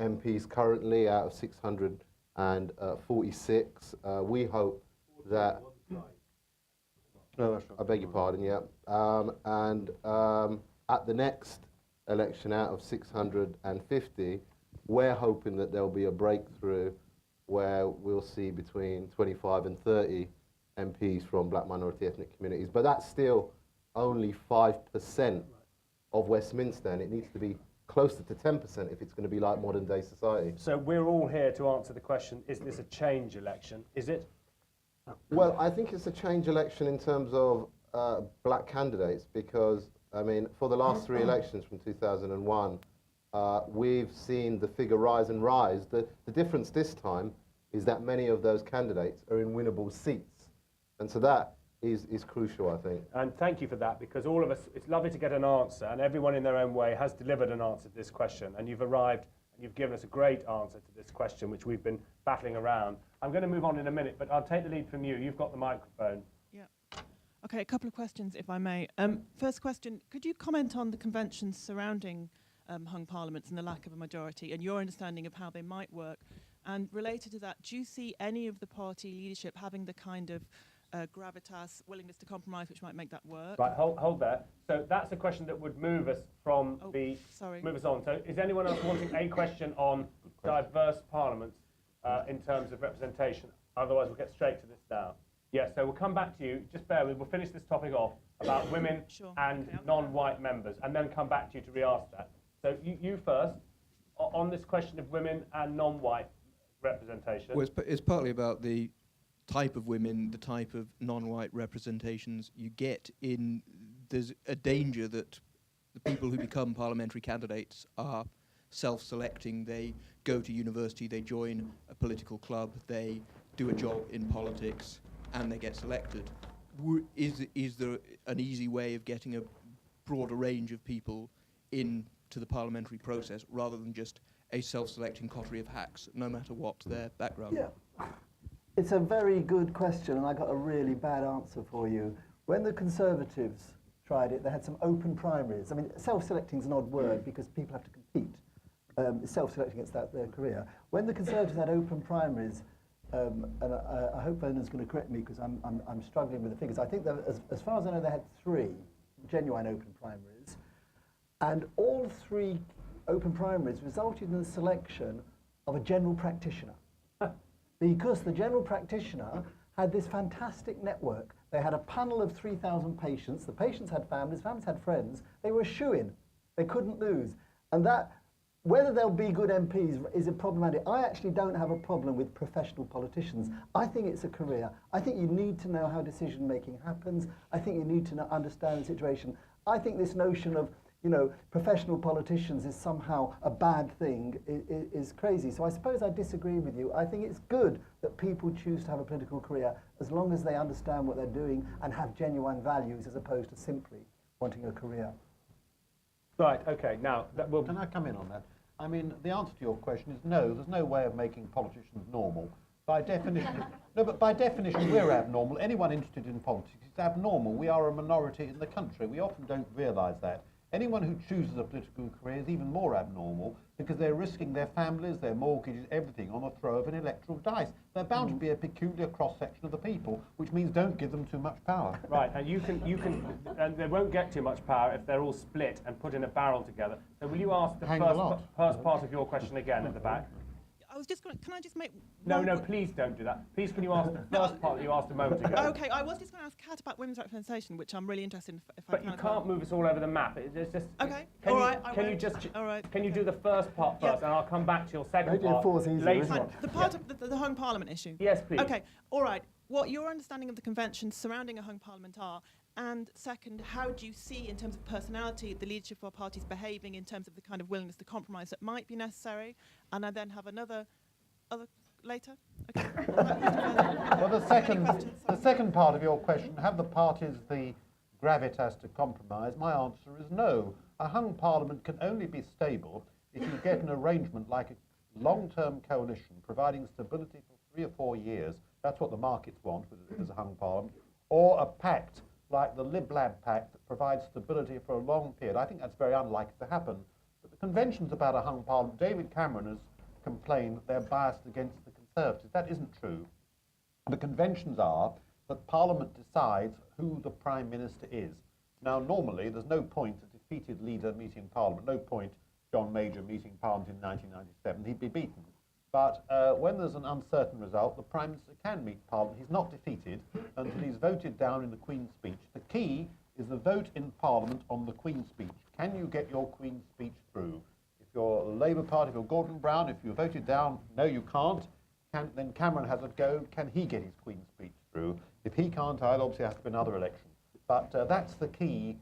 MPs currently out of 646. We hope that... No, I beg your pardon, yeah. At the next election out of 650, we're hoping that there'll be a breakthrough where we'll see between 25 and 30 MPs from black minority ethnic communities. But that's still only 5% of Westminster, and it needs to be closer to 10% if it's going to be like modern day society. So we're all here to answer the question, is this a change election? Is it? Well, I think it's a change election in terms of black candidates, because, I mean, for the last 3 elections from 2001, we've seen the figure rise and rise. The difference this time is that many of those candidates are in winnable seats. And so that is crucial, I think. And thank you for that, because all of us, it's lovely to get an answer, and everyone in their own way has delivered an answer to this question, and you've arrived and you've given us a great answer to this question, which we've been battling around. I'm going to move on in a minute, but I'll take the lead from you. You've got the microphone. Yeah. Okay, a couple of questions, if I may. First question, could you comment on the conventions surrounding hung parliaments and the lack of a majority, and your understanding of how they might work? And related to that, do you see any of the party leadership having the kind of gravitas, willingness to compromise, which might make that work? Right, hold there. So that's a question that would move us from move us on. So is anyone else wanting a question on diverse parliaments in terms of representation? Otherwise, we'll get straight to this now. Yeah, so we'll come back to you. Just bear with me. We'll finish this topic off about women and non-white members, and then come back to you to re-ask that. So you first, on this question of women and non-white representation. Well, it's partly about the type of women, the type of non-white representations you get in. There's a danger that the people who become parliamentary candidates are self-selecting. They go to university, they join a political club, they do a job in politics, and they get selected. Is there an easy way of getting a broader range of people into the parliamentary process rather than just a self-selecting coterie of hacks, no matter what their background? Yeah. It's a very good question, and I got a really bad answer for you. When the Conservatives tried it, they had some open primaries. I mean, self-selecting is an odd word because people have to compete. Self-selecting against their career. When the Conservatives had open primaries, and I hope Vernon's going to correct me because I'm struggling with the figures. I think that as far as I know, they had 3 genuine open primaries, and all 3 open primaries resulted in the selection of a general practitioner. Because the general practitioner had this fantastic network. They had a panel of 3,000 patients. The patients had families had friends. They were a shoo-in. They couldn't lose. And that, whether they'll be good MPs is a problematic. I actually don't have a problem with professional politicians. I think it's a career. I think you need to know how decision-making happens. I think you need to understand the situation. I think this notion of, you know, professional politicians is somehow a bad thing is crazy. So I suppose I disagree with you. I think it's good that people choose to have a political career as long as they understand what they're doing and have genuine values as opposed to simply wanting a career. Right, okay, now... Can I come in on that? I mean, the answer to your question is no, there's no way of making politicians normal. By definition, no, but by definition we're abnormal. Anyone interested in politics is abnormal. We are a minority in the country. We often don't realise that. Anyone who chooses a political career is even more abnormal because they're risking their families, their mortgages, everything on a throw of an electoral dice. They're bound to be a peculiar cross-section of the people, which means don't give them too much power. Right, and and they won't get too much power if they're all split and put in a barrel together. So will you ask the first part of your question again at the back? I was just going. Can I just make? No, please don't do that. Please, can you ask the first part that you asked a moment ago? Okay, I was just going to ask Kat about women's representation, which I'm really interested in. If But I you can. can't move us all over the map. It's just. Okay. Can All you, right. I Can you won't. just? All right. Can you do the first part Yeah. first, and I'll come back to your second Radio part 4's easier, later isn't on. it? The part of the hung parliament issue. Yes, please. Okay. All right. What your understanding of the conventions surrounding a hung parliament are, and second, how do you see, in terms of personality, the leadership of our parties behaving in terms of the kind of willingness to compromise that might be necessary? And I then have other later. Okay. Well, the second part of your question, have the parties the gravitas to compromise? My answer is no. A hung parliament can only be stable if you get an arrangement like a long-term coalition providing stability for 3 or 4 years. That's what the markets want as a hung parliament. Or a pact like the Lib Pact that provides stability for a long period. I think that's very unlikely to happen. But the conventions about a hung parliament, David Cameron has complained that they're biased against the Conservatives. That isn't true. The conventions are that Parliament decides who the Prime Minister is. Now, normally, there's no point a defeated leader meeting Parliament, no point John Major meeting Parliament in 1997. He'd be beaten. But when there's an uncertain result, the Prime Minister can meet Parliament. He's not defeated until he's voted down in the Queen's speech. The key is the vote in Parliament on the Queen's speech. Can you get your Queen's speech through? If you're the Labour Party, if you're Gordon Brown, if you're voted down, no, you can't. Then Cameron has a go. Can he get his Queen's speech through? If he can't, I'll obviously have to be another election. But that's the key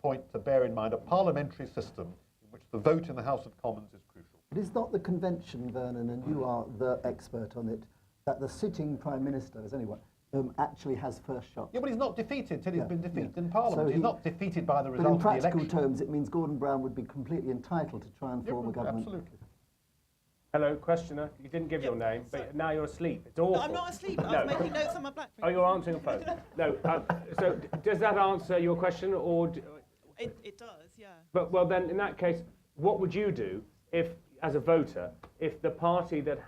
point to bear in mind, a parliamentary system in which the vote in the House of Commons is crucial. It is not the convention, Vernon, and you are the expert on it, that the sitting Prime Minister, as anyone, actually has first shot. Yeah, but he's not defeated till he's been defeated in So Parliament. He's not defeated by the But result in of the election. practical terms, it means Gordon Brown would be completely entitled to try and form a government. Absolutely. Hello, questioner. You didn't give your name, but now you're asleep. It's awful. No, I'm not asleep. I was making notes on my BlackBerry. Oh, you're answering a phone. No. So does that answer your question, or? It does, yeah. But well, then in that case, what would you do if, as a voter, if the party that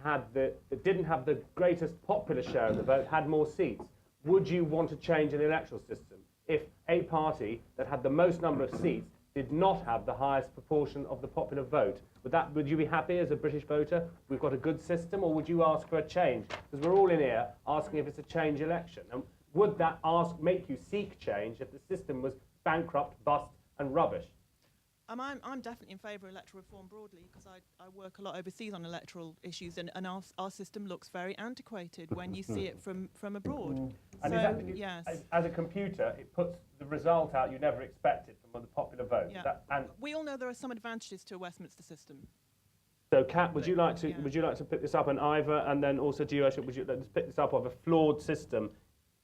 didn't have the greatest popular share of the vote had more seats? Would you want to change an electoral system if a party that had the most number of seats did not have the highest proportion of the popular vote? Would you be happy as a British voter? We've got a good system, or would you ask for a change? Because we're all in here asking if it's a change election. And would that make you seek change if the system was bankrupt, bust, and rubbish? I'm definitely in favour of electoral reform broadly, because I work a lot overseas on electoral issues, and our system looks very antiquated when you see it from abroad. And yes. As a computer, it puts the result out you never expected from the popular vote. Yeah. And we all know there are some advantages to a Westminster system. so, Kat, would you like to pick this up, and Ivor, and then also to you, Ashok, would you like to pick this up of a flawed system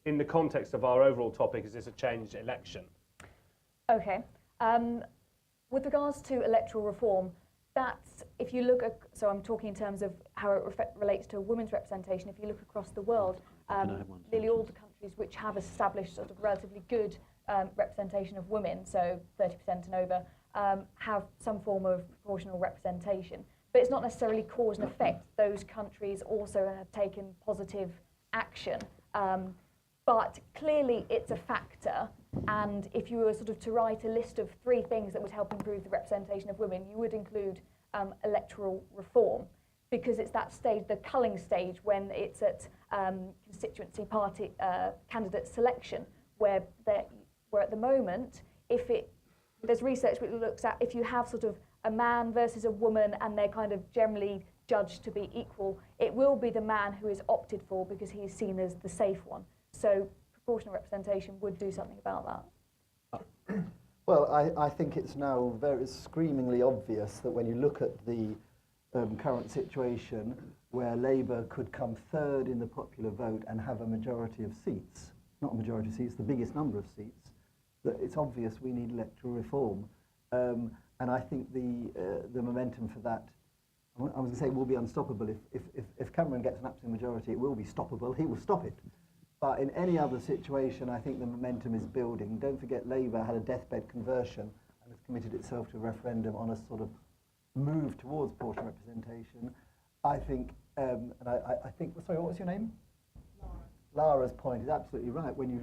in the context of our overall topic? Is this a changed election? Okay. With regards to electoral reform, that's, if you look at, so I'm talking in terms of how it relates to women's representation, if you look across the world, nearly all the countries which have established sort of relatively good representation of women, so 30% and over, have some form of proportional representation. But it's not necessarily cause and effect. Those countries also have taken positive action. But clearly it's a factor, and if you were sort of to write a list of 3 things that would help improve the representation of women, you would include electoral reform, because it's that stage, the culling stage, when it's at constituency party candidate selection, where at the moment, there's research which looks at if you have sort of a man versus a woman and they're kind of generally judged to be equal, it will be the man who is opted for because he is seen as the safe one. So proportional representation would do something about that. Well, I think it's now very screamingly obvious that when you look at the current situation where Labour could come 3rd in the popular vote and have a majority of seats, not a majority of seats, the biggest number of seats, that it's obvious we need electoral reform. And I think the momentum for that, I was going to say, will be unstoppable. If Cameron gets an absolute majority, it will be stoppable. He will stop it. But in any other situation, I think the momentum is building. Don't forget, Labour had a deathbed conversion and has committed itself to a referendum on a sort of move towards proportional representation. I think, and I think, sorry, what was your name? Lara. Lara's point is absolutely right. When you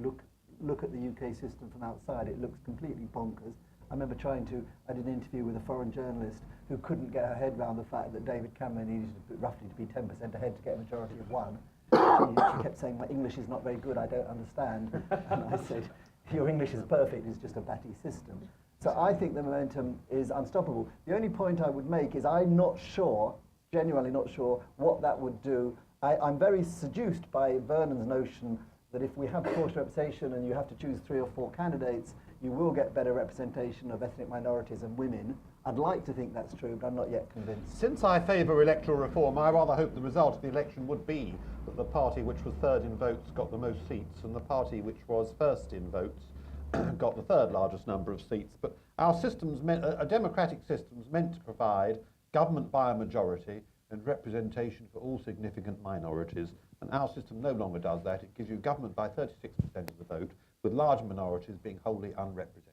look at the UK system from outside, it looks completely bonkers. I remember I did an interview with a foreign journalist who couldn't get her head around the fact that David Cameron needed roughly to be 10% ahead to get a majority of one. She kept saying, my English is not very good, I don't understand. And I said, your English is perfect, it's just a batty system. So I think the momentum is unstoppable. The only point I would make is I'm not sure, genuinely not sure, what that would do. I'm very seduced by Vernon's notion that if we have proportional representation and you have to choose 3 or 4 candidates, you will get better representation of ethnic minorities and women. I'd like to think that's true, but I'm not yet convinced. Since I favour electoral reform, I rather hope the result of the election would be that the party which was third in votes got the most seats, and the party which was first in votes got the third largest number of seats. But our system's a democratic system's meant to provide government by a majority and representation for all significant minorities. And our system no longer does that. It gives you government by 36% of the vote, with large minorities being wholly unrepresented.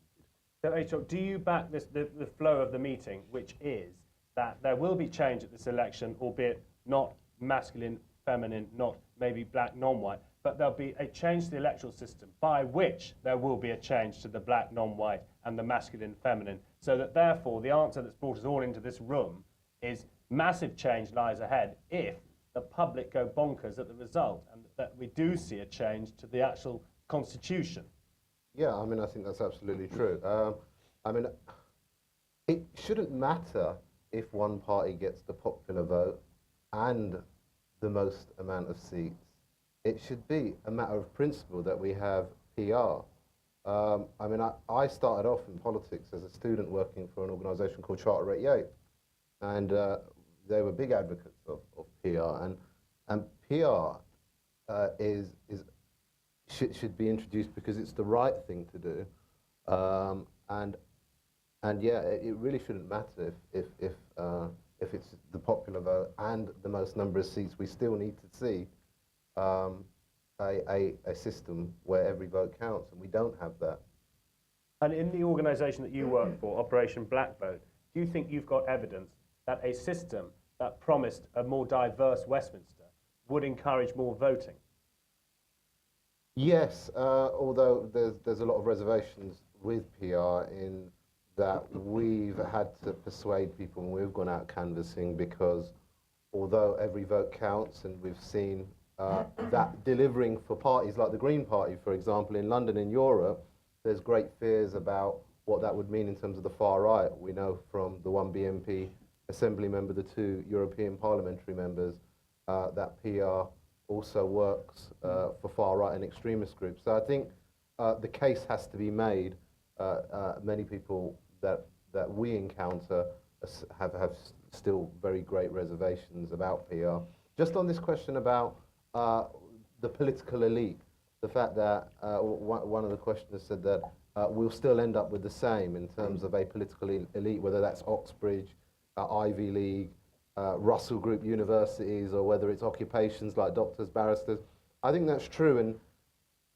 So, H.O., do you back the flow of the meeting, which is that there will be change at this election, albeit not masculine, feminine, not maybe black, non-white, but there'll be a change to the electoral system by which there will be a change to the black, non-white and the masculine, feminine, so that therefore the answer that's brought us all into this room is massive change lies ahead if the public go bonkers at the result, and that we do see a change to the actual constitution. Yeah, I mean, I think that's absolutely true. I mean, it shouldn't matter if one party gets the popular vote and the most amount of seats. It should be a matter of principle that we have PR. I mean, I started off in politics as a student working for an organisation called Charter 88, and they were big advocates of PR, and PR should be introduced because it's the right thing to do, and yeah, it really shouldn't matter if it's the popular vote and the most number of seats. We still need to see a system where every vote counts, and we don't have that. And in the organisation that you work for, Operation Black Vote, do you think you've got evidence that a system that promised a more diverse Westminster would encourage more voting? Yes, although there's a lot of reservations with PR in that we've had to persuade people when we've gone out canvassing, because although every vote counts, and we've seen that delivering for parties like the Green Party, for example, in London and Europe, there's great fears about what that would mean in terms of the far right. We know from the one BNP Assembly member, the 2 European parliamentary members, that PR also works for far right and extremist groups. So I think the case has to be made. Many people that we encounter have still very great reservations about PR. Just on this question about the political elite, the fact that one of the questioners said that we'll still end up with the same in terms of a political elite, whether that's Oxbridge, Ivy League, Russell Group universities, or whether it's occupations like doctors, barristers. I think that's true, and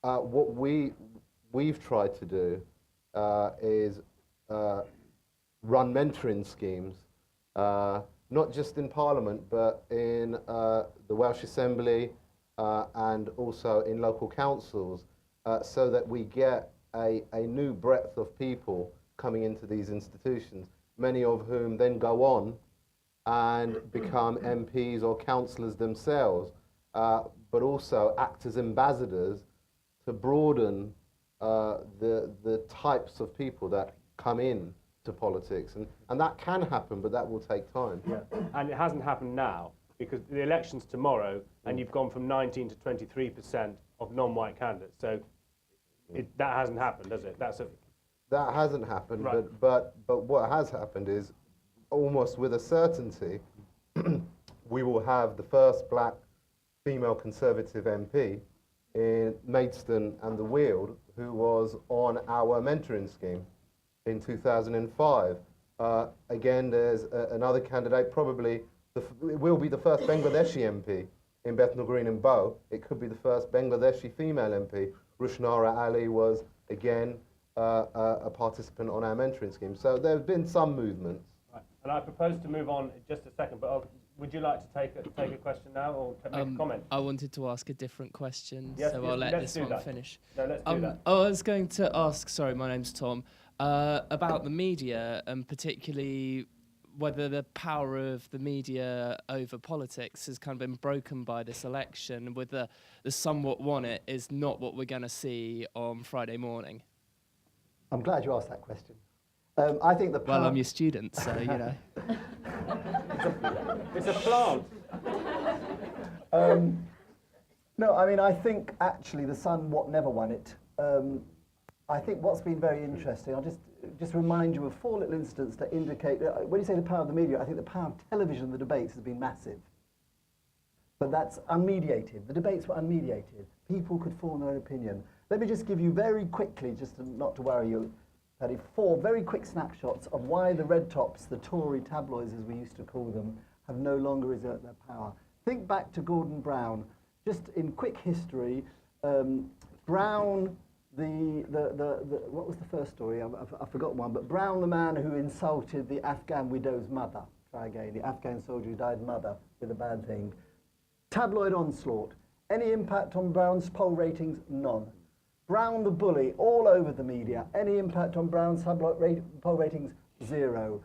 what we've tried to do is run mentoring schemes, not just in Parliament, but in the Welsh Assembly and also in local councils, so that we get a new breadth of people coming into these institutions, many of whom then go on and become MPs or councillors themselves, but also act as ambassadors to broaden the types of people that come in to politics. And that can happen, but that will take time. Yeah. And it hasn't happened now, because the election's tomorrow, and you've gone from 19 to 23% of non-white candidates. So that hasn't happened, has it? That hasn't happened, right. but what has happened is, almost with a certainty, we will have the first black female Conservative MP in Maidstone and the Weald, who was on our mentoring scheme in 2005. Again, there's another candidate, probably it will be the first Bangladeshi MP in Bethnal Green and Bow. It could be the first Bangladeshi female MP. Rushnara Ali was, again, a participant on our mentoring scheme. So there have been some movements. Right. And I propose to move on in just a second, but would you like to take a question now, or make a comment? I wanted to ask a different question, yes, so yes, I'll let this one finish. No, let's do that. I was going to ask, sorry, my name's Tom. about the media, and particularly whether the power of the media over politics has kind of been broken by this election, whether the somewhat won it is not what we're going to see on Friday morning. I'm glad you asked that question. I think the power... Well, I'm your student, so, you know. It's a plant. No, I mean, I think actually the Sun never won it. I think what's been very interesting, I'll just remind you of 4 little incidents to indicate, when you say the power of the media, I think the power of television, the debates, has been massive. But that's unmediated. The debates were unmediated. People could form their own opinion. Let me just give you very quickly, just not to worry you, Paddy, 4 very quick snapshots of why the red tops, the Tory tabloids as we used to call them, have no longer exerted their power. Think back to Gordon Brown. Just in quick history, Brown, what was the first story? I've forgotten one, but Brown, the man who insulted the Afghan widow's mother, try again, the Afghan soldier who died mother with a bad thing. Tabloid onslaught. Any impact on Brown's poll ratings? None. Brown the bully, all over the media. Any impact on Brown's tabloid poll ratings? 0.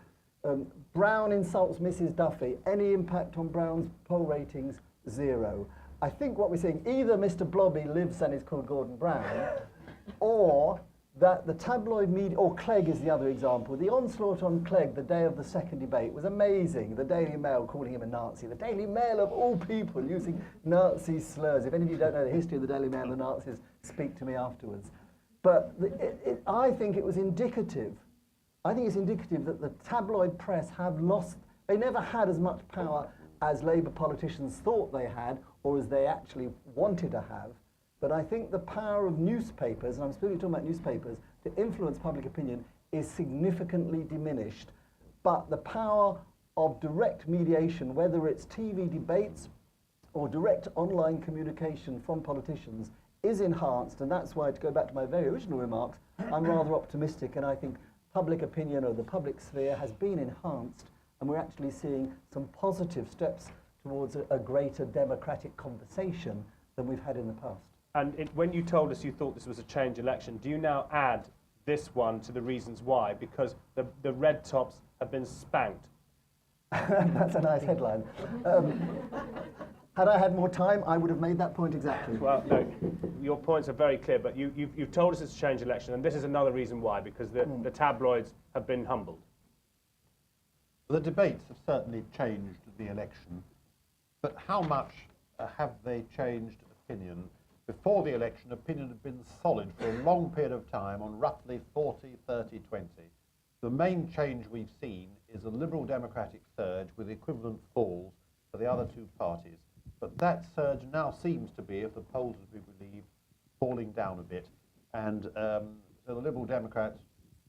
Brown insults Mrs. Duffy. Any impact on Brown's poll ratings? 0. I think what we're seeing, either Mr. Blobby lives and is called Gordon Brown, or that the tabloid media, or Clegg is the other example. The onslaught on Clegg the day of the second debate was amazing. The Daily Mail calling him a Nazi. The Daily Mail, of all people, using Nazi slurs. If any of you don't know the history of the Daily Mail, the Nazis, speak to me afterwards. But I think it was indicative. I think it's indicative that the tabloid press have lost, they never had as much power as Labour politicians thought they had, or as they actually wanted to have. But I think the power of newspapers, and I'm specifically talking about newspapers, to influence public opinion is significantly diminished. But the power of direct mediation, whether it's TV debates or direct online communication from politicians, is enhanced. And that's why, to go back to my very original remarks, I'm rather optimistic, and I think public opinion, or the public sphere, has been enhanced, and we're actually seeing some positive steps towards a greater democratic conversation than we've had in the past. And when you told us you thought this was a change election, do you now add this one to the reasons why? Because the red tops have been spanked. That's a nice headline. Had I had more time, I would have made that point exactly. Well, no, your points are very clear, but you've told us it's a change election, and this is another reason why, because the tabloids have been humbled. The debates have certainly changed the election, but how much have they changed opinion? Before the election, opinion had been solid for a long period of time on roughly 40, 30, 20. The main change we've seen is a Liberal Democratic surge with equivalent falls for the other 2 parties. But that surge now seems to be, if the polls as we believe, falling down a bit. And so the Liberal Democrats,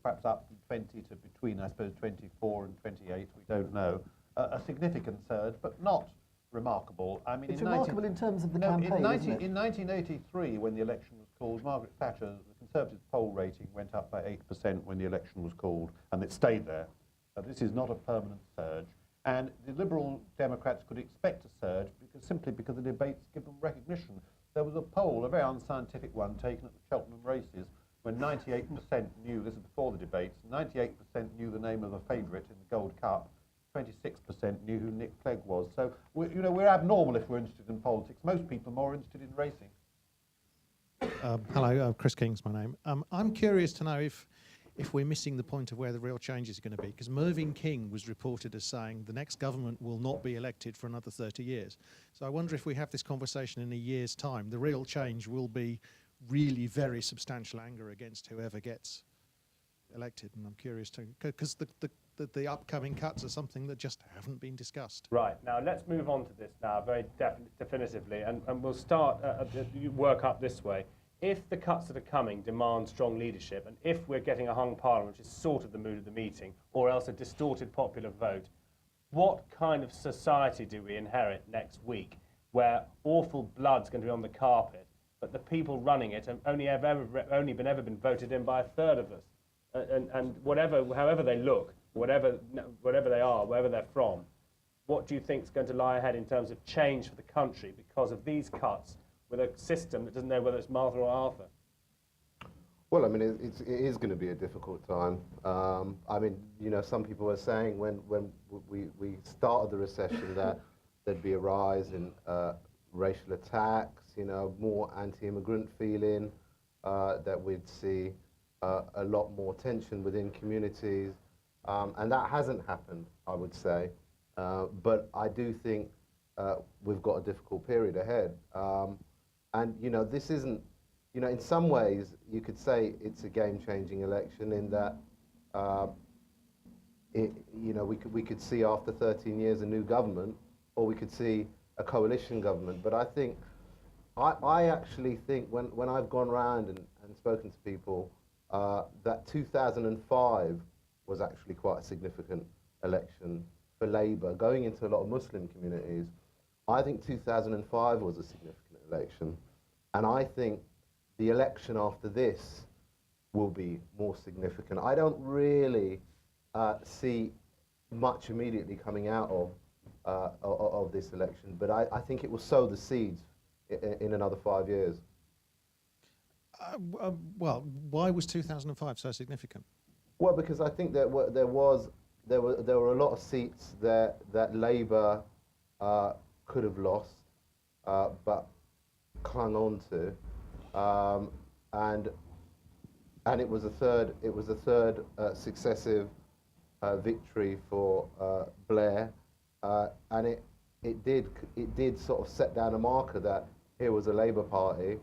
perhaps up from 20 to between, I suppose, 24 and 28, we don't know. A significant surge, but not remarkable. I mean, it's remarkable in terms of the campaign, isn't it? In 1983, when the election was called, Margaret Thatcher, the Conservative poll rating went up by 8% when the election was called, and it stayed there. This is not a permanent surge. And the Liberal Democrats could expect a surge simply because the debates give them recognition. There was a poll, a very unscientific one, taken at the Cheltenham races, when 98% knew, this is before the debates, 98% knew the name of the favourite in the Gold Cup, 26% knew who Nick Clegg was. So, we're abnormal if we're interested in politics. Most people are more interested in racing. Hello, Chris King's my name. I'm curious to know if we're missing the point of where the real change is going to be, because Mervyn King was reported as saying the next government will not be elected for another 30 years. So I wonder if we have this conversation in a year's time, the real change will be really very substantial anger against whoever gets elected. And I'm curious to, because the upcoming cuts are something that just haven't been discussed. Right, now let's move on to this now very definitively, and we'll start, work up this way. If the cuts that are coming demand strong leadership, and if we're getting a hung parliament, which is sort of the mood of the meeting, or else a distorted popular vote, what kind of society do we inherit next week where awful blood's going to be on the carpet, but the people running it have only been voted in by a third of us? And however they look, whatever they are, wherever they're from, what do you think is going to lie ahead in terms of change for the country because of these cuts with a system that doesn't know whether it's Martha or Arthur? Well, I mean, it is going to be a difficult time. I mean, you know, some people were saying when we started the recession that there'd be a rise in racial attacks, you know, more anti-immigrant feeling, that we'd see a lot more tension within communities, and that hasn't happened, I would say. But I do think we've got a difficult period ahead. And, you know, this isn't, you know, in some ways, you could say it's a game-changing election in that, you know, we could see after 13 years a new government, or we could see a coalition government. But I think, I actually think when I've gone around and spoken to people, that 2005 was actually quite a significant election for Labour, going into a lot of Muslim communities. I think 2005 was a significant election, and I think the election after this will be more significant. I don't really see much immediately coming out of this election, but I think it will sow the seeds in another 5 years. Well, why was 2005 so significant? Well, because I think that there were a lot of seats that Labour could have lost, but clung on to, and it was a third successive victory for Blair, and it did sort of set down a marker that here was a Labour Party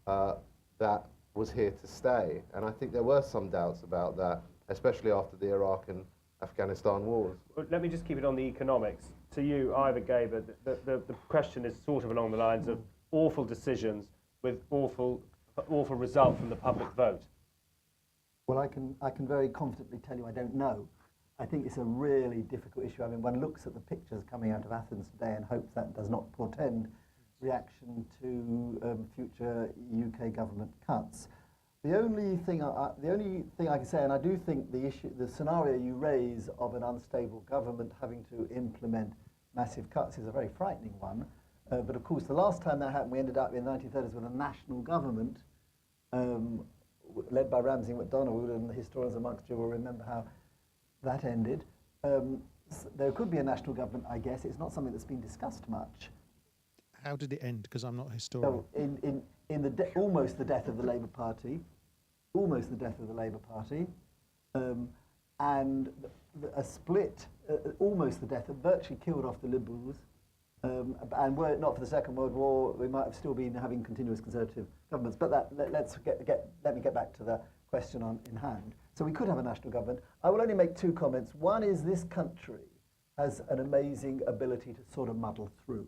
that was here to stay, and I think there were some doubts about that, especially after the Iraq and Afghanistan wars. Well, let me just keep it on the economics. To you, Ivor Gaber, the question is sort of along the lines of awful decisions with awful result from the public vote. Well, I can very confidently tell you I don't know. I think it's a really difficult issue. I mean, one looks at the pictures coming out of Athens today and hopes that does not portend reaction to future UK government cuts. The only thing I can say, and I do think the scenario you raise of an unstable government having to implement massive cuts is a very frightening one. But of course, the last time that happened, we ended up in the 1930s with a national government led by Ramsay MacDonald, and the historians amongst you will remember how that ended. There could be a national government, I guess. It's not something that's been discussed much. How did it end? Because I'm not a historian. So in almost the death of the Labour Party, and a split, almost the death, virtually killed off the Liberals. And were it not for the Second World War, we might have still been having continuous Conservative governments. But let me get back to the question in hand. So we could have a national government. I will only make two comments. One is this country has an amazing ability to sort of muddle through,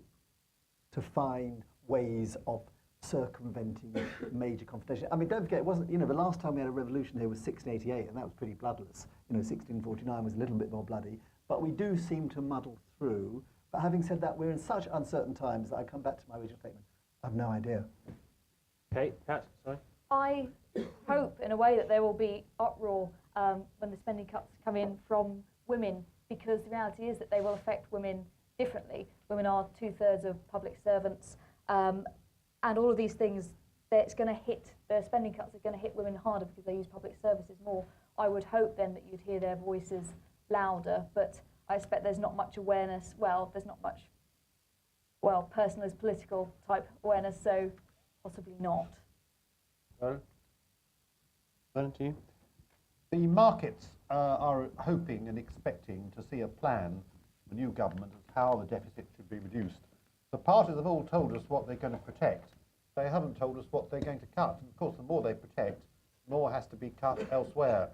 to find ways of circumventing major confrontation. I mean, don't forget, it wasn't, you know, the last time we had a revolution here was 1688, and that was pretty bloodless. You know, 1649 was a little bit more bloody. But we do seem to muddle through. But having said that, we're in such uncertain times that I come back to my original statement. I have no idea. Okay, Kat, sorry. I hope, in a way, that there will be uproar when the spending cuts come in from women, because the reality is that they will affect women differently. Women are 2/3 of public servants, and all of these things, the spending cuts are going to hit women harder because they use public services more. I would hope then that you'd hear their voices louder, but I expect there's not much awareness. Well, there's not much, personal as political type awareness, so possibly not. Vernon, to you? The markets are hoping and expecting to see a plan from the new government as how the deficit should be reduced. The parties have all told us what they're going to protect. They haven't told us what they're going to cut. And of course, the more they protect, more has to be cut elsewhere.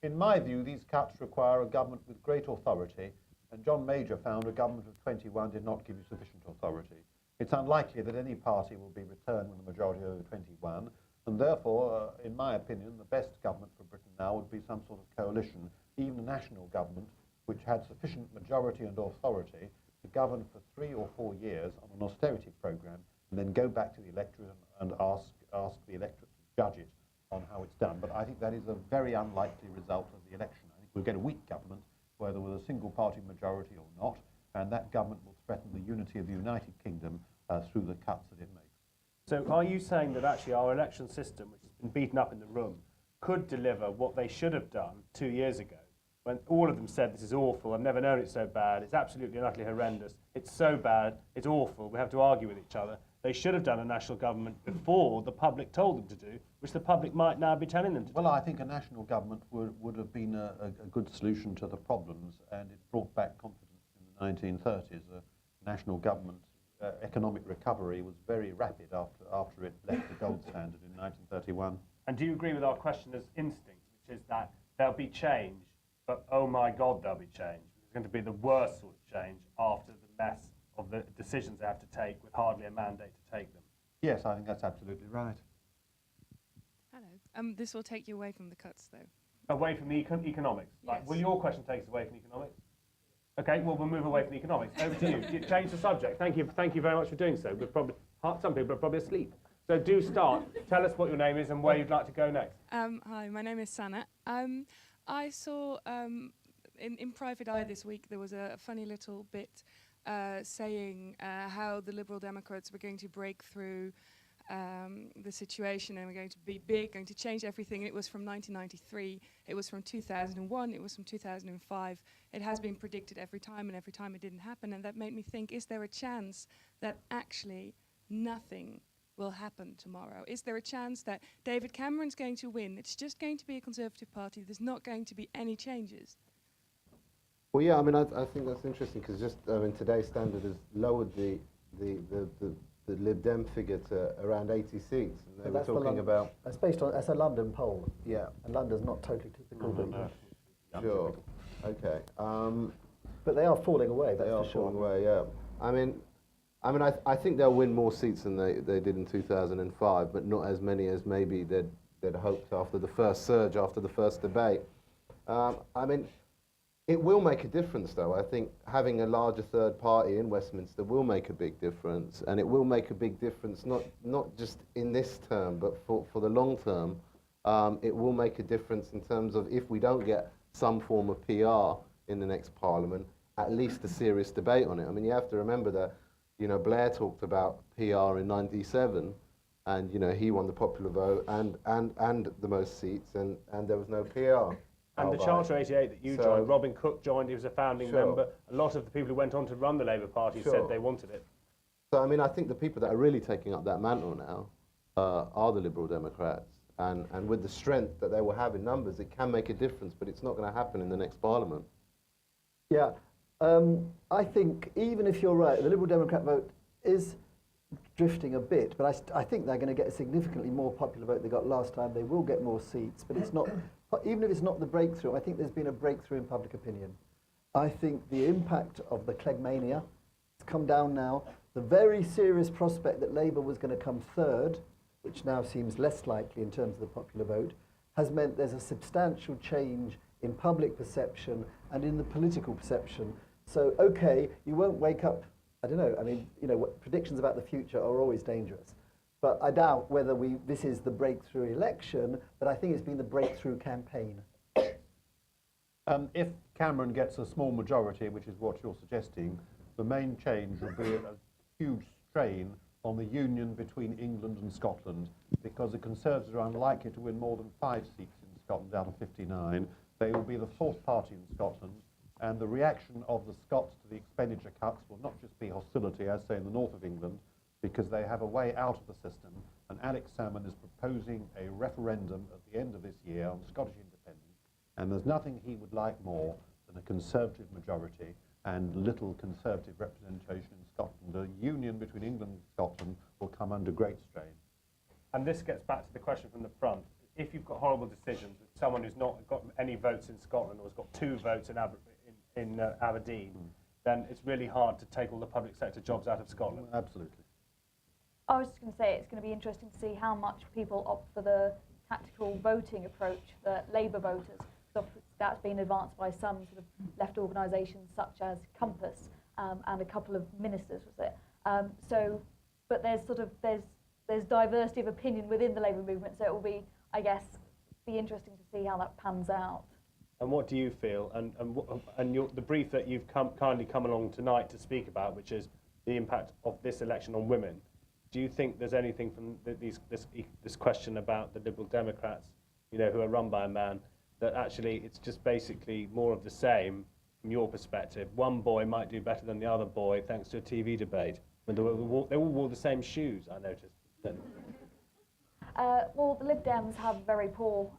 In my view, these cuts require a government with great authority, and John Major found a government of 21 did not give you sufficient authority. It's unlikely that any party will be returned with a majority over 21, and therefore, in my opinion, the best government for Britain now would be some sort of coalition, even a national government, which had sufficient majority and authority to govern for 3 or 4 years on an austerity programme, and then go back to the electorate and ask the electorate to judge it on how it's done. But I think that is a very unlikely result of the election. I think we'll get a weak government, whether with a single-party majority or not, and that government will threaten the unity of the United Kingdom through the cuts that it makes. So are you saying that actually our election system, which has been beaten up in the room, could deliver what they should have done 2 years ago, when all of them said this is awful, I've never known it so bad, it's absolutely and utterly horrendous, it's so bad, it's awful, we have to argue with each other. They should have done a national government before the public told them to do, which the public might now be telling them to do. Well, I think a national government would have been a good solution to the problems, and it brought back confidence in the 1930s. A national government economic recovery was very rapid after it left the gold standard in 1931. And do you agree with our questioner's instinct, which is that there'll be change, but oh my God, there'll be change. It's going to be the worst sort of change after the mess of the decisions they have to take with hardly a mandate to take them. Yes, I think that's absolutely right. Hello. This will take you away from the cuts, though. Away from the economics. Yes. Right. Will your question take us away from economics? Okay, well, we'll move away from economics. Over to you. You change the subject. Thank you very much for doing so. Some people are probably asleep. So do start. Tell us what your name is and where you'd like to go next. Hi, my name is Sana. I saw in Private Eye this week there was a funny little bit saying how the Liberal Democrats were going to break through the situation and we're going to be big, going to change everything. It was from 1993, it was from 2001, it was from 2005. It has been predicted every time, and every time it didn't happen, and that made me think, is there a chance that actually nothing will happen tomorrow? Is there a chance that David Cameron's going to win? It's just going to be a Conservative Party. There's not going to be any changes. Well, yeah, I mean, I think that's interesting because just, I mean, today's standard has lowered the Lib Dem figure to around 80 seats. And they were talking about... That's based on, that's a London poll. Yeah. And London's not totally typical. Sure. Okay. But they are falling away, that's they are for sure. falling away, yeah. I think they'll win more seats than they did in 2005, but not as many as maybe they'd hoped after the first surge, after the first debate. I mean, it will make a difference, though. I think having a larger third party in Westminster will make a big difference, and it will make a big difference not just in this term, but for the long term. It will make a difference in terms of if we don't get some form of PR in the next Parliament, at least a serious debate on it. I mean, you have to remember that, you know, Blair talked about PR in '97, and, you know, he won the popular vote and the most seats, and there was no PR. And the Charter 88 that you joined, Robin Cook joined, he was a founding member. A lot of the people who went on to run the Labour Party said they wanted it. So, I mean, I think the people that are really taking up that mantle now are the Liberal Democrats. And with the strength that they will have in numbers, it can make a difference, but it's not going to happen in the next Parliament. Yeah. I think, even if you're right, the Liberal Democrat vote is drifting a bit, but I think they're going to get a significantly more popular vote they got last time. They will get more seats, but it's not... Even if it's not the breakthrough, I think there's been a breakthrough in public opinion. I think the impact of the Cleggmania has come down now. The very serious prospect that Labour was going to come third, which now seems less likely in terms of the popular vote, has meant there's a substantial change in public perception and in the political perception. So, okay, you won't wake up, I don't know, I mean, you know, predictions about the future are always dangerous. But I doubt whether this is the breakthrough election, but I think it's been the breakthrough campaign. If Cameron gets a small majority, which is what you're suggesting, the main change will be a huge strain on the union between England and Scotland, because the Conservatives are unlikely to win more than 5 seats in Scotland out of 59. They will be the fourth party in Scotland, and the reaction of the Scots to the expenditure cuts will not just be hostility, as say in the north of England, because they have a way out of the system, and Alex Salmond is proposing a referendum at the end of this year on Scottish independence, and there's nothing he would like more than a Conservative majority and little Conservative representation in Scotland. The union between England and Scotland will come under great strain. And this gets back to the question from the front. If you've got horrible decisions with someone who's not got any votes in Scotland or has got 2 votes in Aberdeen, then it's really hard to take all the public sector jobs out of Scotland. Absolutely. I was just going to say it's going to be interesting to see how much people opt for the tactical voting approach for Labour voters. That's been advanced by some sort of left organisations such as Compass and a couple of ministers, was it? But there's diversity of opinion within the Labour movement, so it will be, I guess, be interesting to see how that pans out. And what do you feel? And the brief that you've kindly come along tonight to speak about, which is the impact of this election on women. Do you think there's anything from this question about the Liberal Democrats you know, who are run by a man, that actually it's just basically more of the same from your perspective. One boy might do better than the other boy thanks to a TV debate. When they all wore the same shoes, I noticed. Well, the Lib Dems have very poor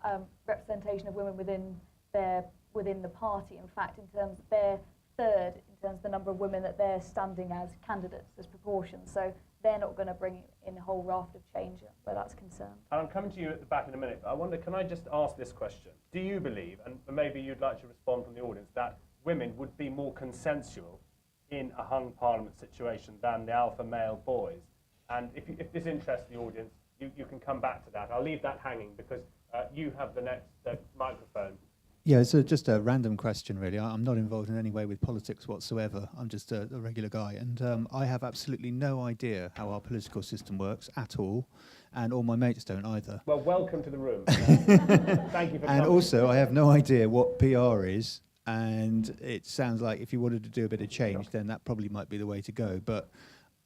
representation of women within the party. In fact, in terms they're third in terms of the number of women that they're standing as candidates, as proportions. So they're not going to bring in a whole raft of change where that's concerned. And I'm coming to you at the back in a minute, but I wonder, can I just ask this question? Do you believe, and maybe you'd like to respond from the audience, that women would be more consensual in a hung parliament situation than the alpha male boys? And if this interests the audience, you can come back to that. I'll leave that hanging because you have the next microphone. Yeah, so just a random question, really. I'm not involved in any way with politics whatsoever. I'm just a regular guy, and I have absolutely no idea how our political system works at all, and all my mates don't either. Well, welcome to the room. Thank you for coming. And also, I have no idea what PR is, and it sounds like if you wanted to do a bit of change, then that probably might be the way to go. But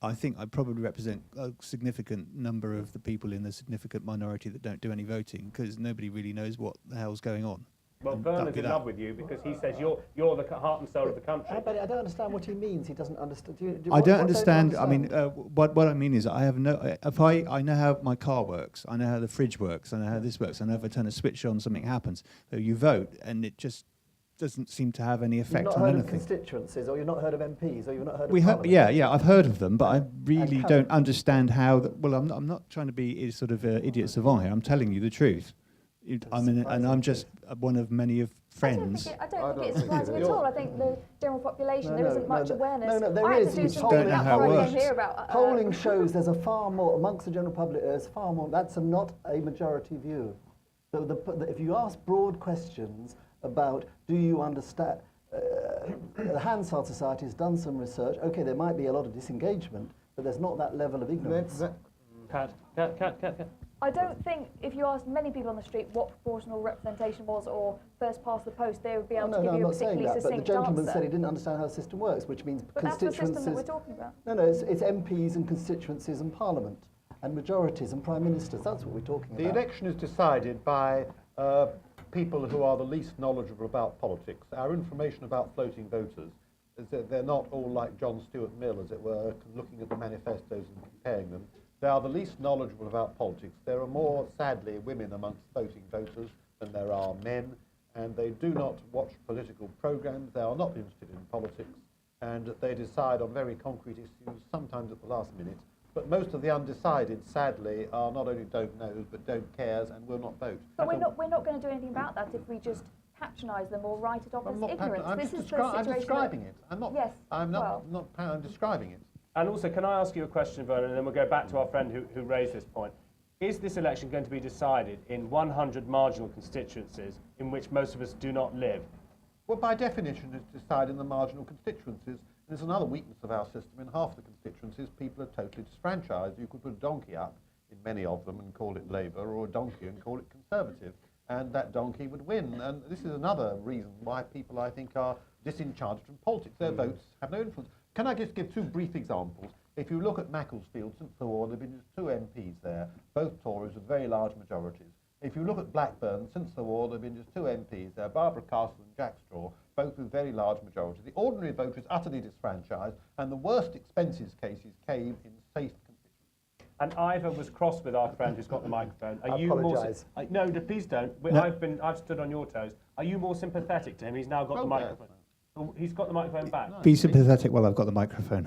I think I probably represent a significant number of the people in the significant minority that don't do any voting, because nobody really knows what the hell's going on. Well, Bernard's in love with you because he says you're the heart and soul of the country. But I don't understand what he means. He doesn't understand. I don't understand. I mean, what I mean is, I have no. I know how my car works. I know how the fridge works. I know how this works. I know if I turn a switch on, something happens. So you vote, and it just doesn't seem to have any effect on anything. You've not heard of constituencies, or you've not heard of MPs, or you've not heard of Parliament? Yeah, I've heard of them, but I really don't understand how. Well, I'm not trying to be sort of idiot savant here. I'm telling you the truth. I'm just one of many of friends. I don't think it's surprising at all. I think the general population, there isn't much awareness. No, there is. You just don't know how it works. Polling shows there's a far more, amongst the general public, there's far more. That's not a majority view. So if you ask broad questions about, do you understand, the Hansard Society has done some research. Okay, there might be a lot of disengagement, but there's not that level of ignorance. Cat. I don't think if you asked many people on the street what proportional representation was or first past the post, they would be able to give you a particularly succinct answer. But the gentleman said he didn't understand how the system works, which means but constituencies... That's the system that we're talking about. No, it's MPs and constituencies and Parliament and majorities and Prime Ministers. That's what we're talking about. The election is decided by people who are the least knowledgeable about politics. Our information about floating voters is that they're not all like John Stuart Mill, as it were, looking at the manifestos and comparing them. They are the least knowledgeable about politics. There are more, sadly, women amongst voting voters than there are men, and they do not watch political programs. They are not interested in politics, and they decide on very concrete issues, sometimes at the last minute. But most of the undecided, sadly, are not only don't know, but don't cares and will not vote. But we're not going to do anything about that if we just patronise them or write it off as ignorance. I'm describing it. I'm describing it. And also, can I ask you a question, Vernon, and then we'll go back to our friend who raised this point. Is this election going to be decided in 100 marginal constituencies in which most of us do not live? Well, by definition, it's decided in the marginal constituencies. There's another weakness of our system. In half the constituencies, people are totally disfranchised. You could put a donkey up in many of them and call it Labour, or a donkey and call it Conservative, and that donkey would win. And this is another reason why people, I think, are disenchanted from politics. Their votes have no influence. Can I just give two brief examples? If you look at Macclesfield, since the war, there have been just 2 MPs there, both Tories with very large majorities. If you look at Blackburn, since the war, there have been just 2 MPs there, Barbara Castle and Jack Straw, both with very large majorities. The ordinary voter is utterly disfranchised, and the worst expenses cases came in safe constituencies. And Ivor was cross with our friend who's got the microphone. I apologise. No, please don't. I've stood on your toes. Are you more sympathetic to him? He's now got the microphone. Oh, he's got the microphone back. Be sympathetic while I've got the microphone.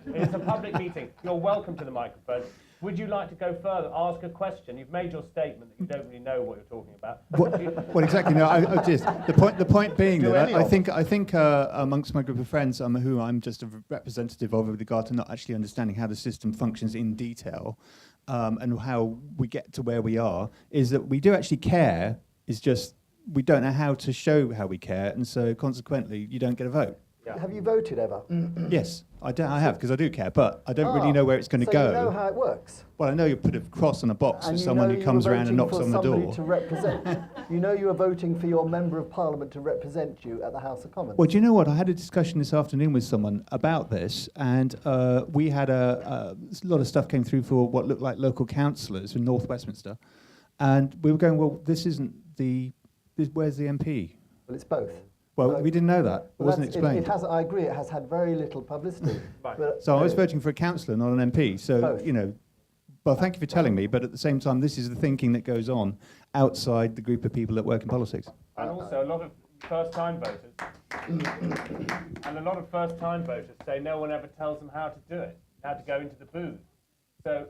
It's a public meeting. You're welcome to the microphone. Would you like to go further? Ask a question. You've made your statement that you don't really know what you're talking about. Well, exactly. No, the point being that I think amongst my group of friends, who I'm just a representative of with regard to not actually understanding how the system functions in detail, and how we get to where we are, is that we do actually care. It's just we don't know how to show how we care, and so consequently, you don't get a vote. Yeah. Have you voted ever? Yes, I have, because I do care, but I don't really know where it's going to go. So you know how it works? Well, I know you put a cross on a box for someone who comes around and knocks on the door. To represent. You know you are voting for your Member of Parliament to represent you at the House of Commons. Well, do you know what? I had a discussion this afternoon with someone about this, and we had a lot of stuff came through for what looked like local councillors in North Westminster. And we were going, well, this isn't where's the MP? Well, it's both. Well, we didn't know that. It wasn't explained. I agree, it has had very little publicity. So I was voting for a councillor, not an MP. So, both. you know, well, thank you for telling me, but at the same time, this is the thinking that goes on outside the group of people that work in politics. And also a lot of first-time voters, say no one ever tells them how to do it, how to go into the booth. So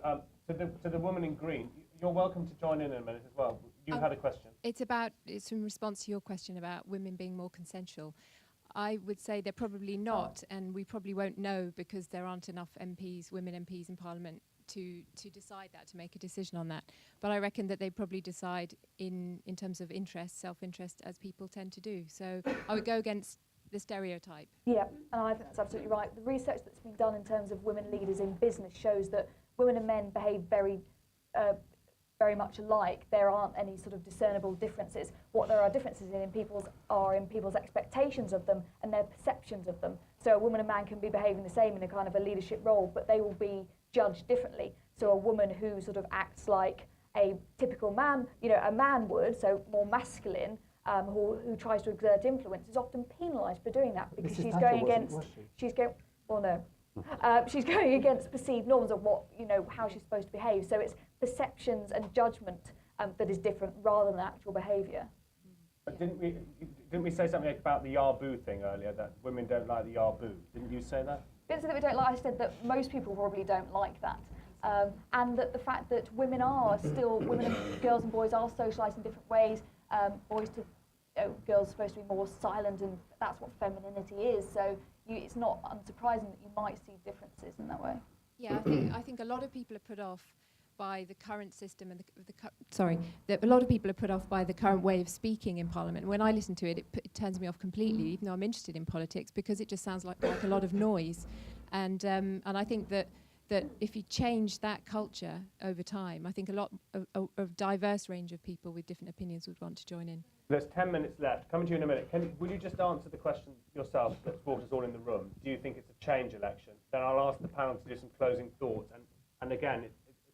to the woman in green, you're welcome to join in a minute as well. You had a question. It's in response to your question about women being more consensual. I would say they're probably not, and we probably won't know because there aren't enough MPs, women MPs in Parliament to decide that, to make a decision on that. But I reckon that they probably decide in terms of interest, self-interest, as people tend to do. So I would go against the stereotype. Yeah, and I think that's absolutely right. The research that's been done in terms of women leaders in business shows that women and men behave very much alike. There aren't any sort of discernible differences. What there are differences in people's expectations of them and their perceptions of them. So a woman and man can be behaving the same in a kind of a leadership role, but they will be judged differently. So a woman who sort of acts like a typical man, you know, a man would, so more masculine, who tries to exert influence, is often penalised for doing that because she's going against. She's going against perceived norms of what, you know, how she's supposed to behave. So it's perceptions and judgment that is different rather than actual behaviour. But didn't we say something about the yarboo thing earlier, that women don't like the yarboo? Didn't you say that? I didn't say that we don't like. I said that most people probably don't like that. And that the fact that women and girls and boys are socialised in different ways. Girls are supposed to be more silent, and that's what femininity is. So it's not unsurprising that you might see differences in that way. Yeah, I think a lot of people are put off by the current system and a lot of people are put off by the current way of speaking in Parliament. When I listen to it, it turns me off completely, even though I'm interested in politics, because it just sounds like a lot of noise. And I think that if you change that culture over time, I think a lot of diverse range of people with different opinions would want to join in. There's 10 minutes left. Coming to you in a minute. Will you just answer the question yourself that's brought us all in the room? Do you think it's a change election? Then I'll ask the panel to do some closing thoughts. And again,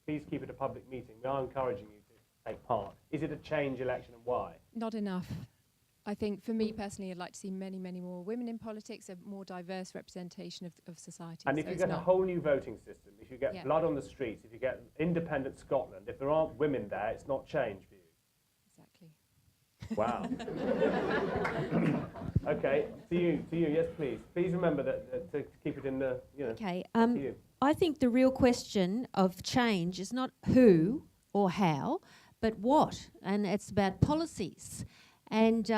please keep it a public meeting. We are encouraging you to take part. Is it a change election, and why? Not enough. I think, for me personally, I'd like to see many, many more women in politics, a more diverse representation of society. And if you get a whole new voting system, if you get blood on the streets, if you get independent Scotland, if there aren't women there, it's not change for you. Wow. Okay, to you, yes, please. Please remember that to keep it in the, you know. Okay, I think the real question of change is not who or how, but what, and it's about policies. And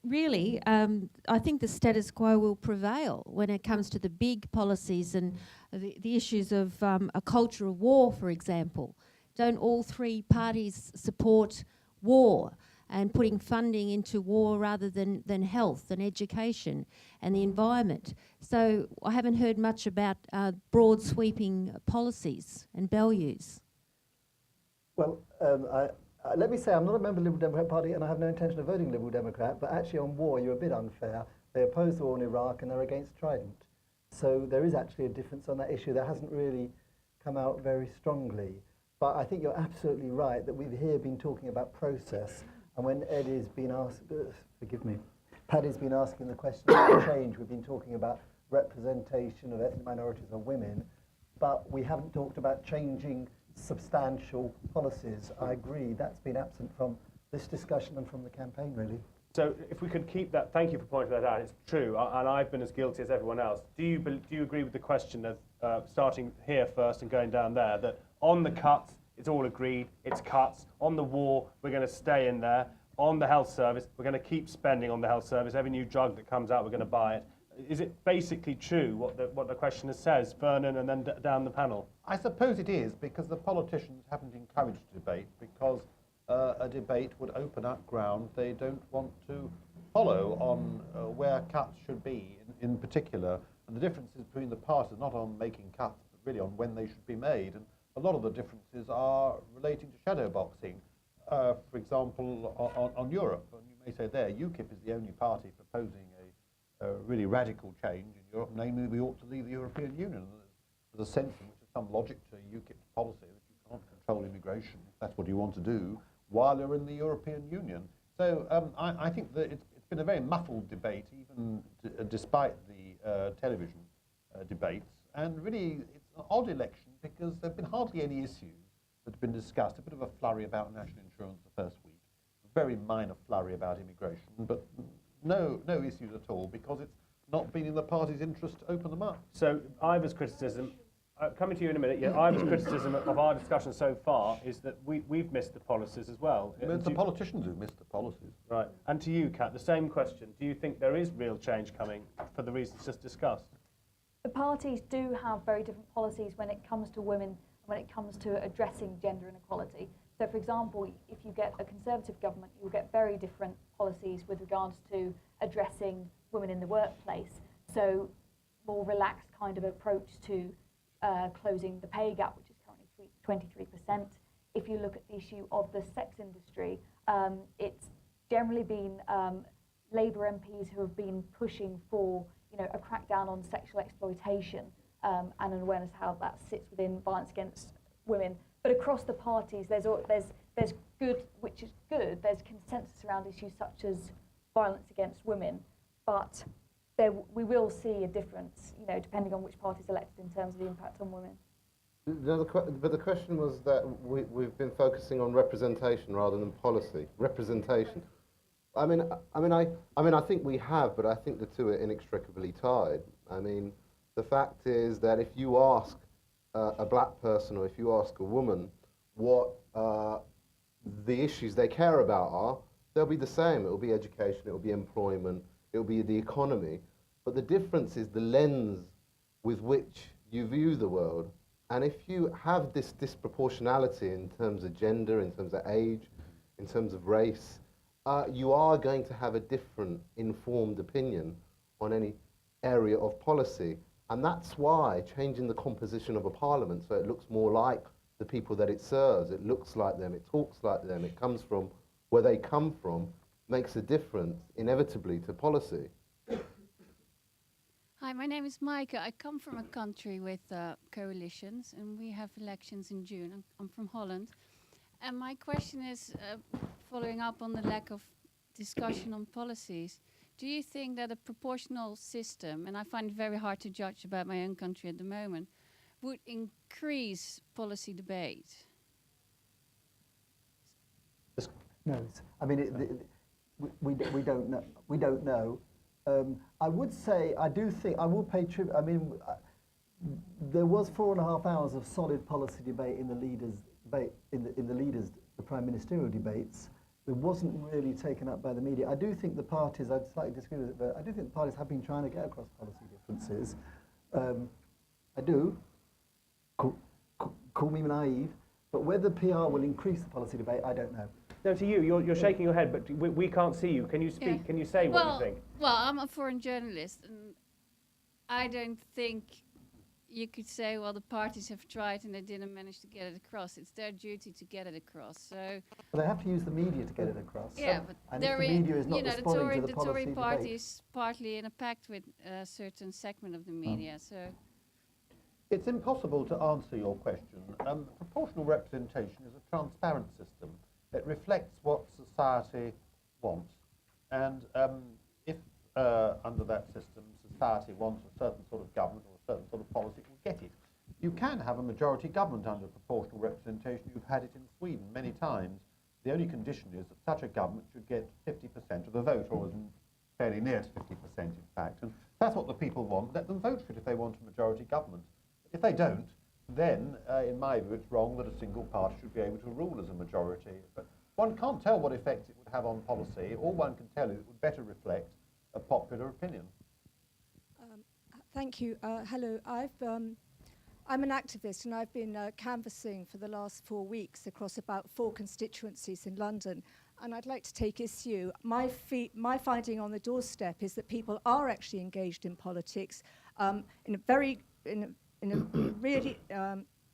really, I think the status quo will prevail when it comes to the big policies and the issues of a culture of war, for example. Don't all three parties support war and putting funding into war rather than health and education and the environment? So I haven't heard much about broad sweeping policies and values. Well, let me say I'm not a member of the Liberal Democrat Party and I have no intention of voting Liberal Democrat, but actually on war you're a bit unfair. They oppose the war in Iraq and they're against Trident. So there is actually a difference on that issue that hasn't really come out very strongly. But I think you're absolutely right that we've here been talking about process. And when Eddie's been asked, Paddy's been asking the question about change, we've been talking about representation of ethnic minorities or women, but we haven't talked about changing substantial policies. I agree, that's been absent from this discussion and from the campaign, really. So if we could keep that, thank you for pointing that out, it's true, and I've been as guilty as everyone else. Do you agree with the question of starting here first and going down there, that on the cuts, it's all agreed, it's cuts. On the war, we're going to stay in there. On the health service, we're going to keep spending on the health service. Every new drug that comes out, we're going to buy it. Is it basically true what the questioner says, Vernon, and then down the panel? I suppose it is, because the politicians haven't encouraged debate, because a debate would open up ground they don't want to follow on where cuts should be in particular. And the differences between the parties, not on making cuts, but really on when they should be made. And a lot of the differences are relating to shadow boxing. For example, on Europe, and you may say there, UKIP is the only party proposing a really radical change in Europe, namely we ought to leave the European Union. There's a sense in which there's some logic to UKIP's policy that you can't control immigration if that's what you want to do, while you're in the European Union. So I think that it's been a very muffled debate, even despite the television debates. And really, it's an odd election because there have been hardly any issues that have been discussed. A bit of a flurry about national insurance the first week, a very minor flurry about immigration, but no issues at all because it's not been in the party's interest to open them up. So Ivor's criticism, coming to you in a minute, yeah, Ivor's criticism of our discussion so far is that we've missed the policies as well. It's the politicians who've missed the policies. Right. And to you, Kat, the same question. Do you think there is real change coming for the reasons just discussed? The parties do have very different policies when it comes to women and when it comes to addressing gender inequality. So, for example, if you get a Conservative government, you'll get very different policies with regards to addressing women in the workplace. So, more relaxed kind of approach to closing the pay gap, which is currently 23%. If you look at the issue of the sex industry, it's generally been Labour MPs who have been pushing for a crackdown on sexual exploitation and an awareness how that sits within violence against women. But across the parties, there's good, which is good. There's consensus around issues such as violence against women, but we will see a difference, depending on which party is elected in terms of the impact on women. But the question was that we've been focusing on representation rather than policy. Representation. I think we have, but I think the two are inextricably tied. I mean, the fact is that if you ask a black person or if you ask a woman what the issues they care about are, they'll be the same. It will be education, it will be employment, it will be the economy. But the difference is the lens with which you view the world. And if you have this disproportionality in terms of gender, in terms of age, in terms of race, you are going to have a different informed opinion on any area of policy. And that's why changing the composition of a parliament so it looks more like the people that it serves, it looks like them, it talks like them, it comes from where they come from, makes a difference, inevitably, to policy. Hi, my name is Maaike. I come from a country with coalitions, and we have elections in June. I'm from Holland. And my question is, following up on the lack of discussion on policies, do you think that a proportional system, and I find it very hard to judge about my own country at the moment, would increase policy debate? No, I mean, we don't know. We don't know. I would say, I do think, I will pay tribute. I mean, there was 4.5 hours of solid policy debate in the leaders' debate, the prime ministerial debates. It wasn't really taken up by the media. I do think the parties, I'd slightly disagree with it, but I do think the parties have been trying to get across policy differences. I do. Call me naive, but whether PR will increase the policy debate, I don't know. No, to you, you're shaking your head, but we can't see you. Can you speak? Yeah. Can you say what you think? Well, I'm a foreign journalist, and I don't think you could say, well, the parties have tried and they didn't manage to get it across. It's their duty to get it across. So. But they have to use the media to get it across. Yeah, but and if the media is not responding to the Tory party debate. is partly in a pact with a certain segment of the media. So. It's impossible to answer your question. Proportional representation is a transparent system. It reflects what society wants. And if under that system society wants a certain sort of government or a certain sort of policy, it will get it. You can have a majority government under proportional representation. You've had it in Sweden many times. The only condition is that such a government should get 50% of the vote, or fairly near to 50% in fact. And that's what the people want. Let them vote for it if they want a majority government. If they don't, then, in my view, it's wrong that a single party should be able to rule as a majority. But one can't tell what effect it would have on policy. All one can tell is it would better reflect a popular opinion. Thank you. Hello. I'm an activist, and I've been canvassing for the last 4 weeks across about 4 constituencies in London. And I'd like to take issue. My finding on the doorstep is that people are actually engaged in politics in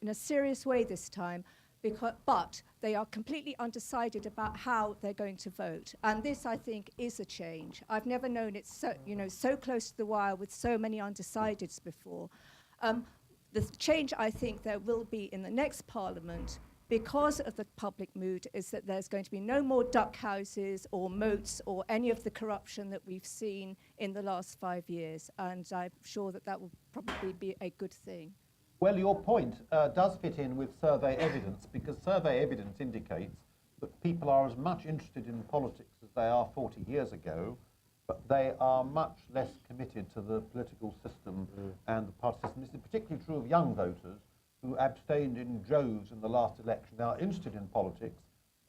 a serious way this time, but they are completely undecided about how they're going to vote. And this, I think, is a change. I've never known it so close to the wire with so many undecideds before. The change I think there will be in the next Parliament because of the public mood, is that there's going to be no more duck houses or moats or any of the corruption that we've seen in the last 5 years. And I'm sure that that will probably be a good thing. Well, your point does fit in with survey evidence, because survey evidence indicates that people are as much interested in politics as they are 40 years ago, but they are much less committed to the political system and the party system. This is particularly true of young voters who abstained in droves in the last election. They are interested in politics.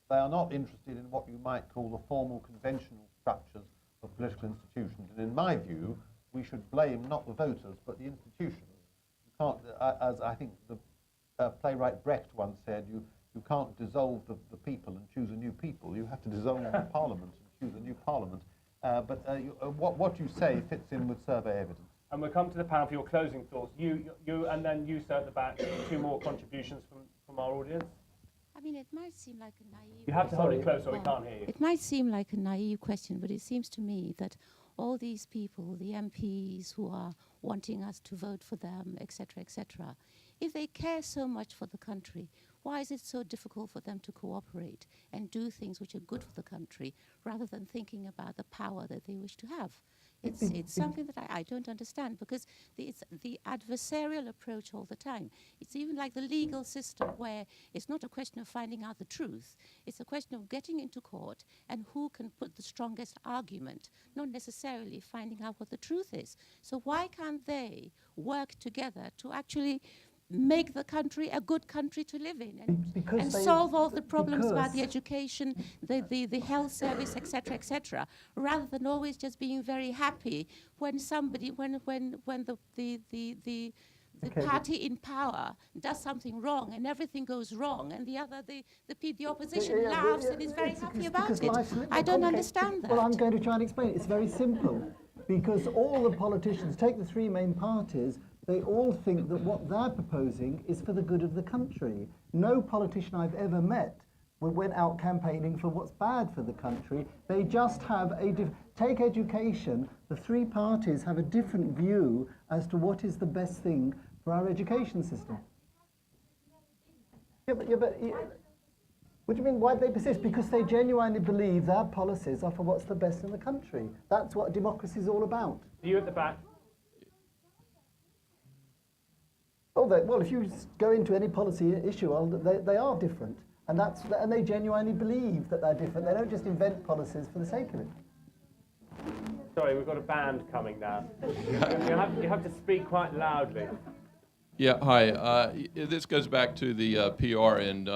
They are not interested in what you might call the formal conventional structures of political institutions. And in my view, we should blame not the voters, but the institutions. You can't, as I think the playwright Brecht once said, you can't dissolve the people and choose a new people. You have to dissolve the parliament and choose a new parliament. What you say fits in with survey evidence. And we'll come to the panel for your closing thoughts. You and then you, sir, at the back, 2 more contributions from our audience. I mean, it might seem like a naive... You have to hold it close or we can't hear you. It might seem like a naive question, but it seems to me that all these people, the MPs who are wanting us to vote for them, etc., etc., if they care so much for the country, why is it so difficult for them to cooperate and do things which are good for the country, rather than thinking about the power that they wish to have? It's something that I don't understand, because it's the adversarial approach all the time. It's even like the legal system, where it's not a question of finding out the truth. It's a question of getting into court and who can put the strongest argument, not necessarily finding out what the truth is. So why can't they work together to actually make the country a good country to live in, and solve all the problems about the education, the health service, etc., etc., rather than always just being very happy when somebody, when the party in power does something wrong and everything goes wrong, and the opposition laughs and is very happy about it. I don't understand that. Well, I'm going to try and explain it. It's very simple, because all the politicians, take the 3 main parties, they all think that what they're proposing is for the good of the country. No politician I've ever met went out campaigning for what's bad for the country. They just have take education, the 3 parties have a different view as to what is the best thing for our education system. What do you mean, why do they persist? Because they genuinely believe their policies are for what's the best in the country. That's what democracy is all about. You at the back. Oh, well, if you go into any policy issue, they are different, and they genuinely believe that they're different. They don't just invent policies for the sake of it. Sorry, we've got a band coming now. you have to speak quite loudly. Yeah, hi. This goes back to the PR and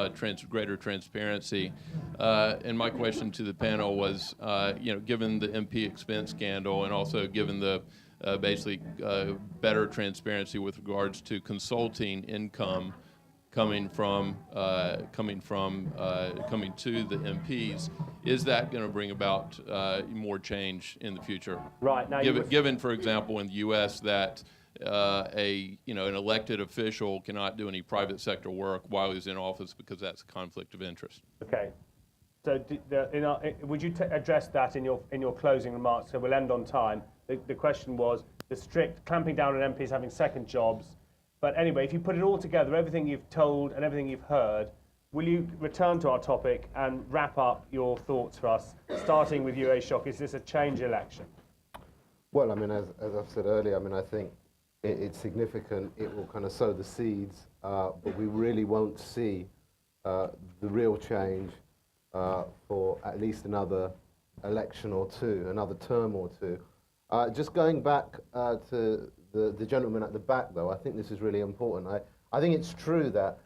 greater transparency. And my question to the panel was, given the MP expense scandal, and also given the basically better transparency with regards to consulting income coming to the MPs, is that going to bring about more change in the future? Right now, given, for example, in the U.S. that an elected official cannot do any private sector work while he's in office because that's a conflict of interest. Okay. So would you address that in your closing remarks? So we'll end on time. The question was the strict clamping down on MPs having second jobs. But anyway, if you put it all together, everything you've told and everything you've heard, will you return to our topic and wrap up your thoughts for us, starting with you, Ashok? Is this a change election? Well, I mean, as I've said earlier, I mean, I think it's significant. It will kind of sow the seeds, but we really won't see the real change for at least another election or 2, another term or 2. Just going back to the gentleman at the back, though, I think this is really important. I think it's true that,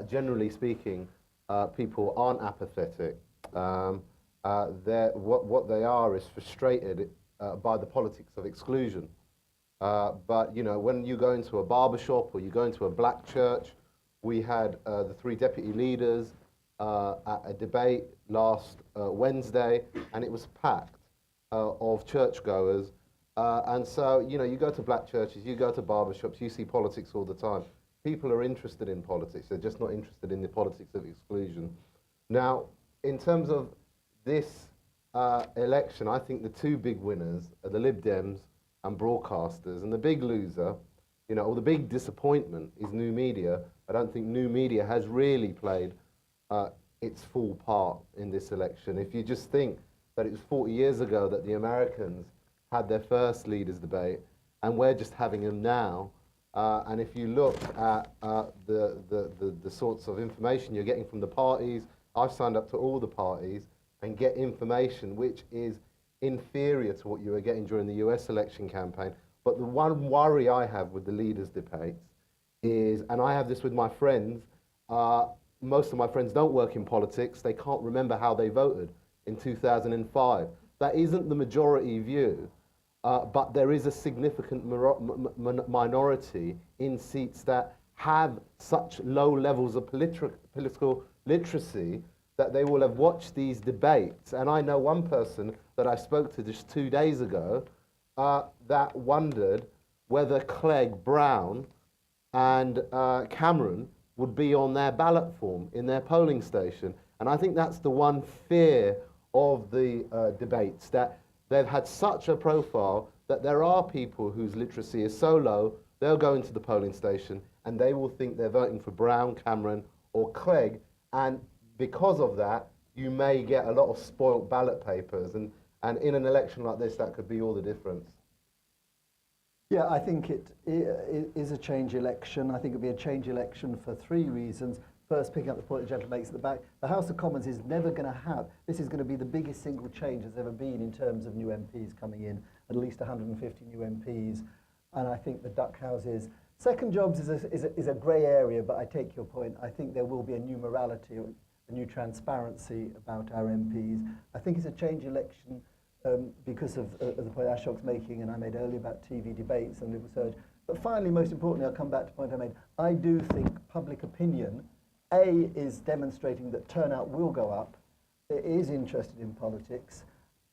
generally speaking, people aren't apathetic. What they are is frustrated by the politics of exclusion. But, when you go into a barber shop or you go into a black church, we had the 3 deputy leaders at a debate last Wednesday, and it was packed of churchgoers. And so, you go to black churches, you go to barbershops, you see politics all the time. People are interested in politics. They're just not interested in the politics of exclusion. Now, in terms of this election, I think the 2 big winners are the Lib Dems and broadcasters. And the big loser, or the big disappointment is new media. I don't think new media has really played its full part in this election. If you just think that it was 40 years ago that the Americans had their first leaders debate, and we're just having them now, and if you look at the sorts of information you're getting from the parties, I've signed up to all the parties and get information which is inferior to what you were getting during the US election campaign. But the one worry I have with the leaders' debates is, and I have this with my friends, most of my friends don't work in politics, they can't remember how they voted in 2005. That isn't the majority view, but there is a significant minority in seats that have such low levels of political literacy that they will have watched these debates. And I know one person that I spoke to just 2 days ago that wondered whether Clegg, Brown and Cameron would be on their ballot form in their polling station. And I think that's the one fear of the debates, that they've had such a profile that there are people whose literacy is so low, they'll go into the polling station and they will think they're voting for Brown, Cameron or Clegg, and because of that, you may get a lot of spoilt ballot papers, and in an election like this, that could be all the difference. Yeah, I think it is a change election. I think it'll be a change election for 3 reasons. First, picking up the point the gentleman makes at the back, the House of Commons is never going to have, this is going to be the biggest single change there's ever been in terms of new MPs coming in, at least 150 new MPs, and I think the duck houses. Second jobs is a grey area, but I take your point. I think there will be a new morality, a new transparency about our MPs. I think it's a change election because of the point Ashok's making, and I made earlier about TV debates and Liberal surge. But finally, most importantly, I'll come back to the point I made. I do think public opinion, A, is demonstrating that turnout will go up, it is interested in politics,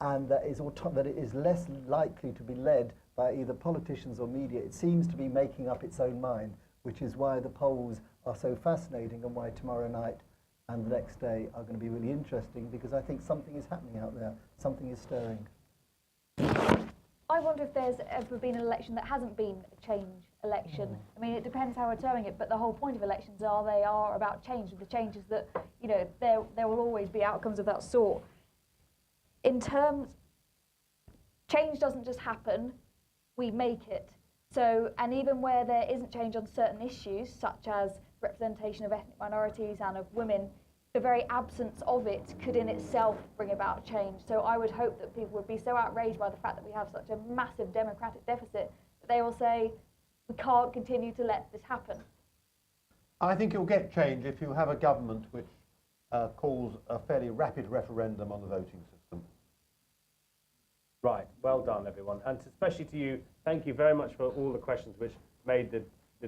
and that it is less likely to be led by either politicians or media. It seems to be making up its own mind, which is why the polls are so fascinating and why tomorrow night and the next day are going to be really interesting, because I think something is happening out there, something is stirring. I wonder if there's ever been an election that hasn't been a change election. I mean, it depends how we're terming it, but the whole point of elections are about change, and the changes that, you know, there will always be outcomes of that sort. In terms, change doesn't just happen, we make it. So, and even where there isn't change on certain issues, such as representation of ethnic minorities and of women, the very absence of it could in itself bring about change. So I would hope that people would be so outraged by the fact that we have such a massive democratic deficit that they will say, we can't continue to let this happen. I think you'll get change if you have a government which calls a fairly rapid referendum on the voting system. Right, well done everyone, and especially to you, thank you very much for all the questions which made the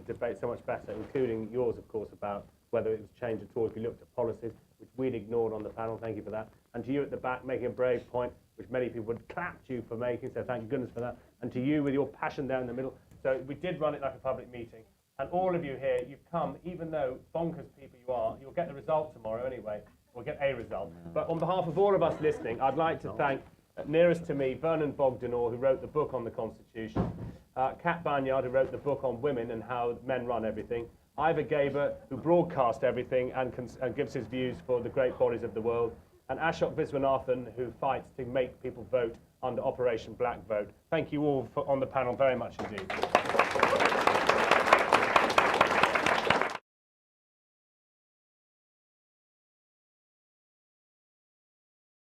debate so much better, including yours, of course, about whether it was change at all if you looked at policies, which we'd ignored on the panel. Thank you for that. And to you at the back, making a brave point, which many people would clap to you for making, so thank goodness for that. And to you with your passion down the middle. So we did run it like a public meeting. And all of you here, you've come, even though bonkers people you are, you'll get the result tomorrow anyway. We'll get a result. But on behalf of all of us listening, I'd like to thank, nearest to me, Vernon Bogdanor, who wrote the book on the Constitution, Kat Banyard, who wrote the book on women and how men run everything, Ivor Gaber, who broadcasts everything and gives his views for the great bodies of the world, and Ashok Viswanathan, who fights to make people vote under Operation Black Vote. Thank you all on the panel very much indeed.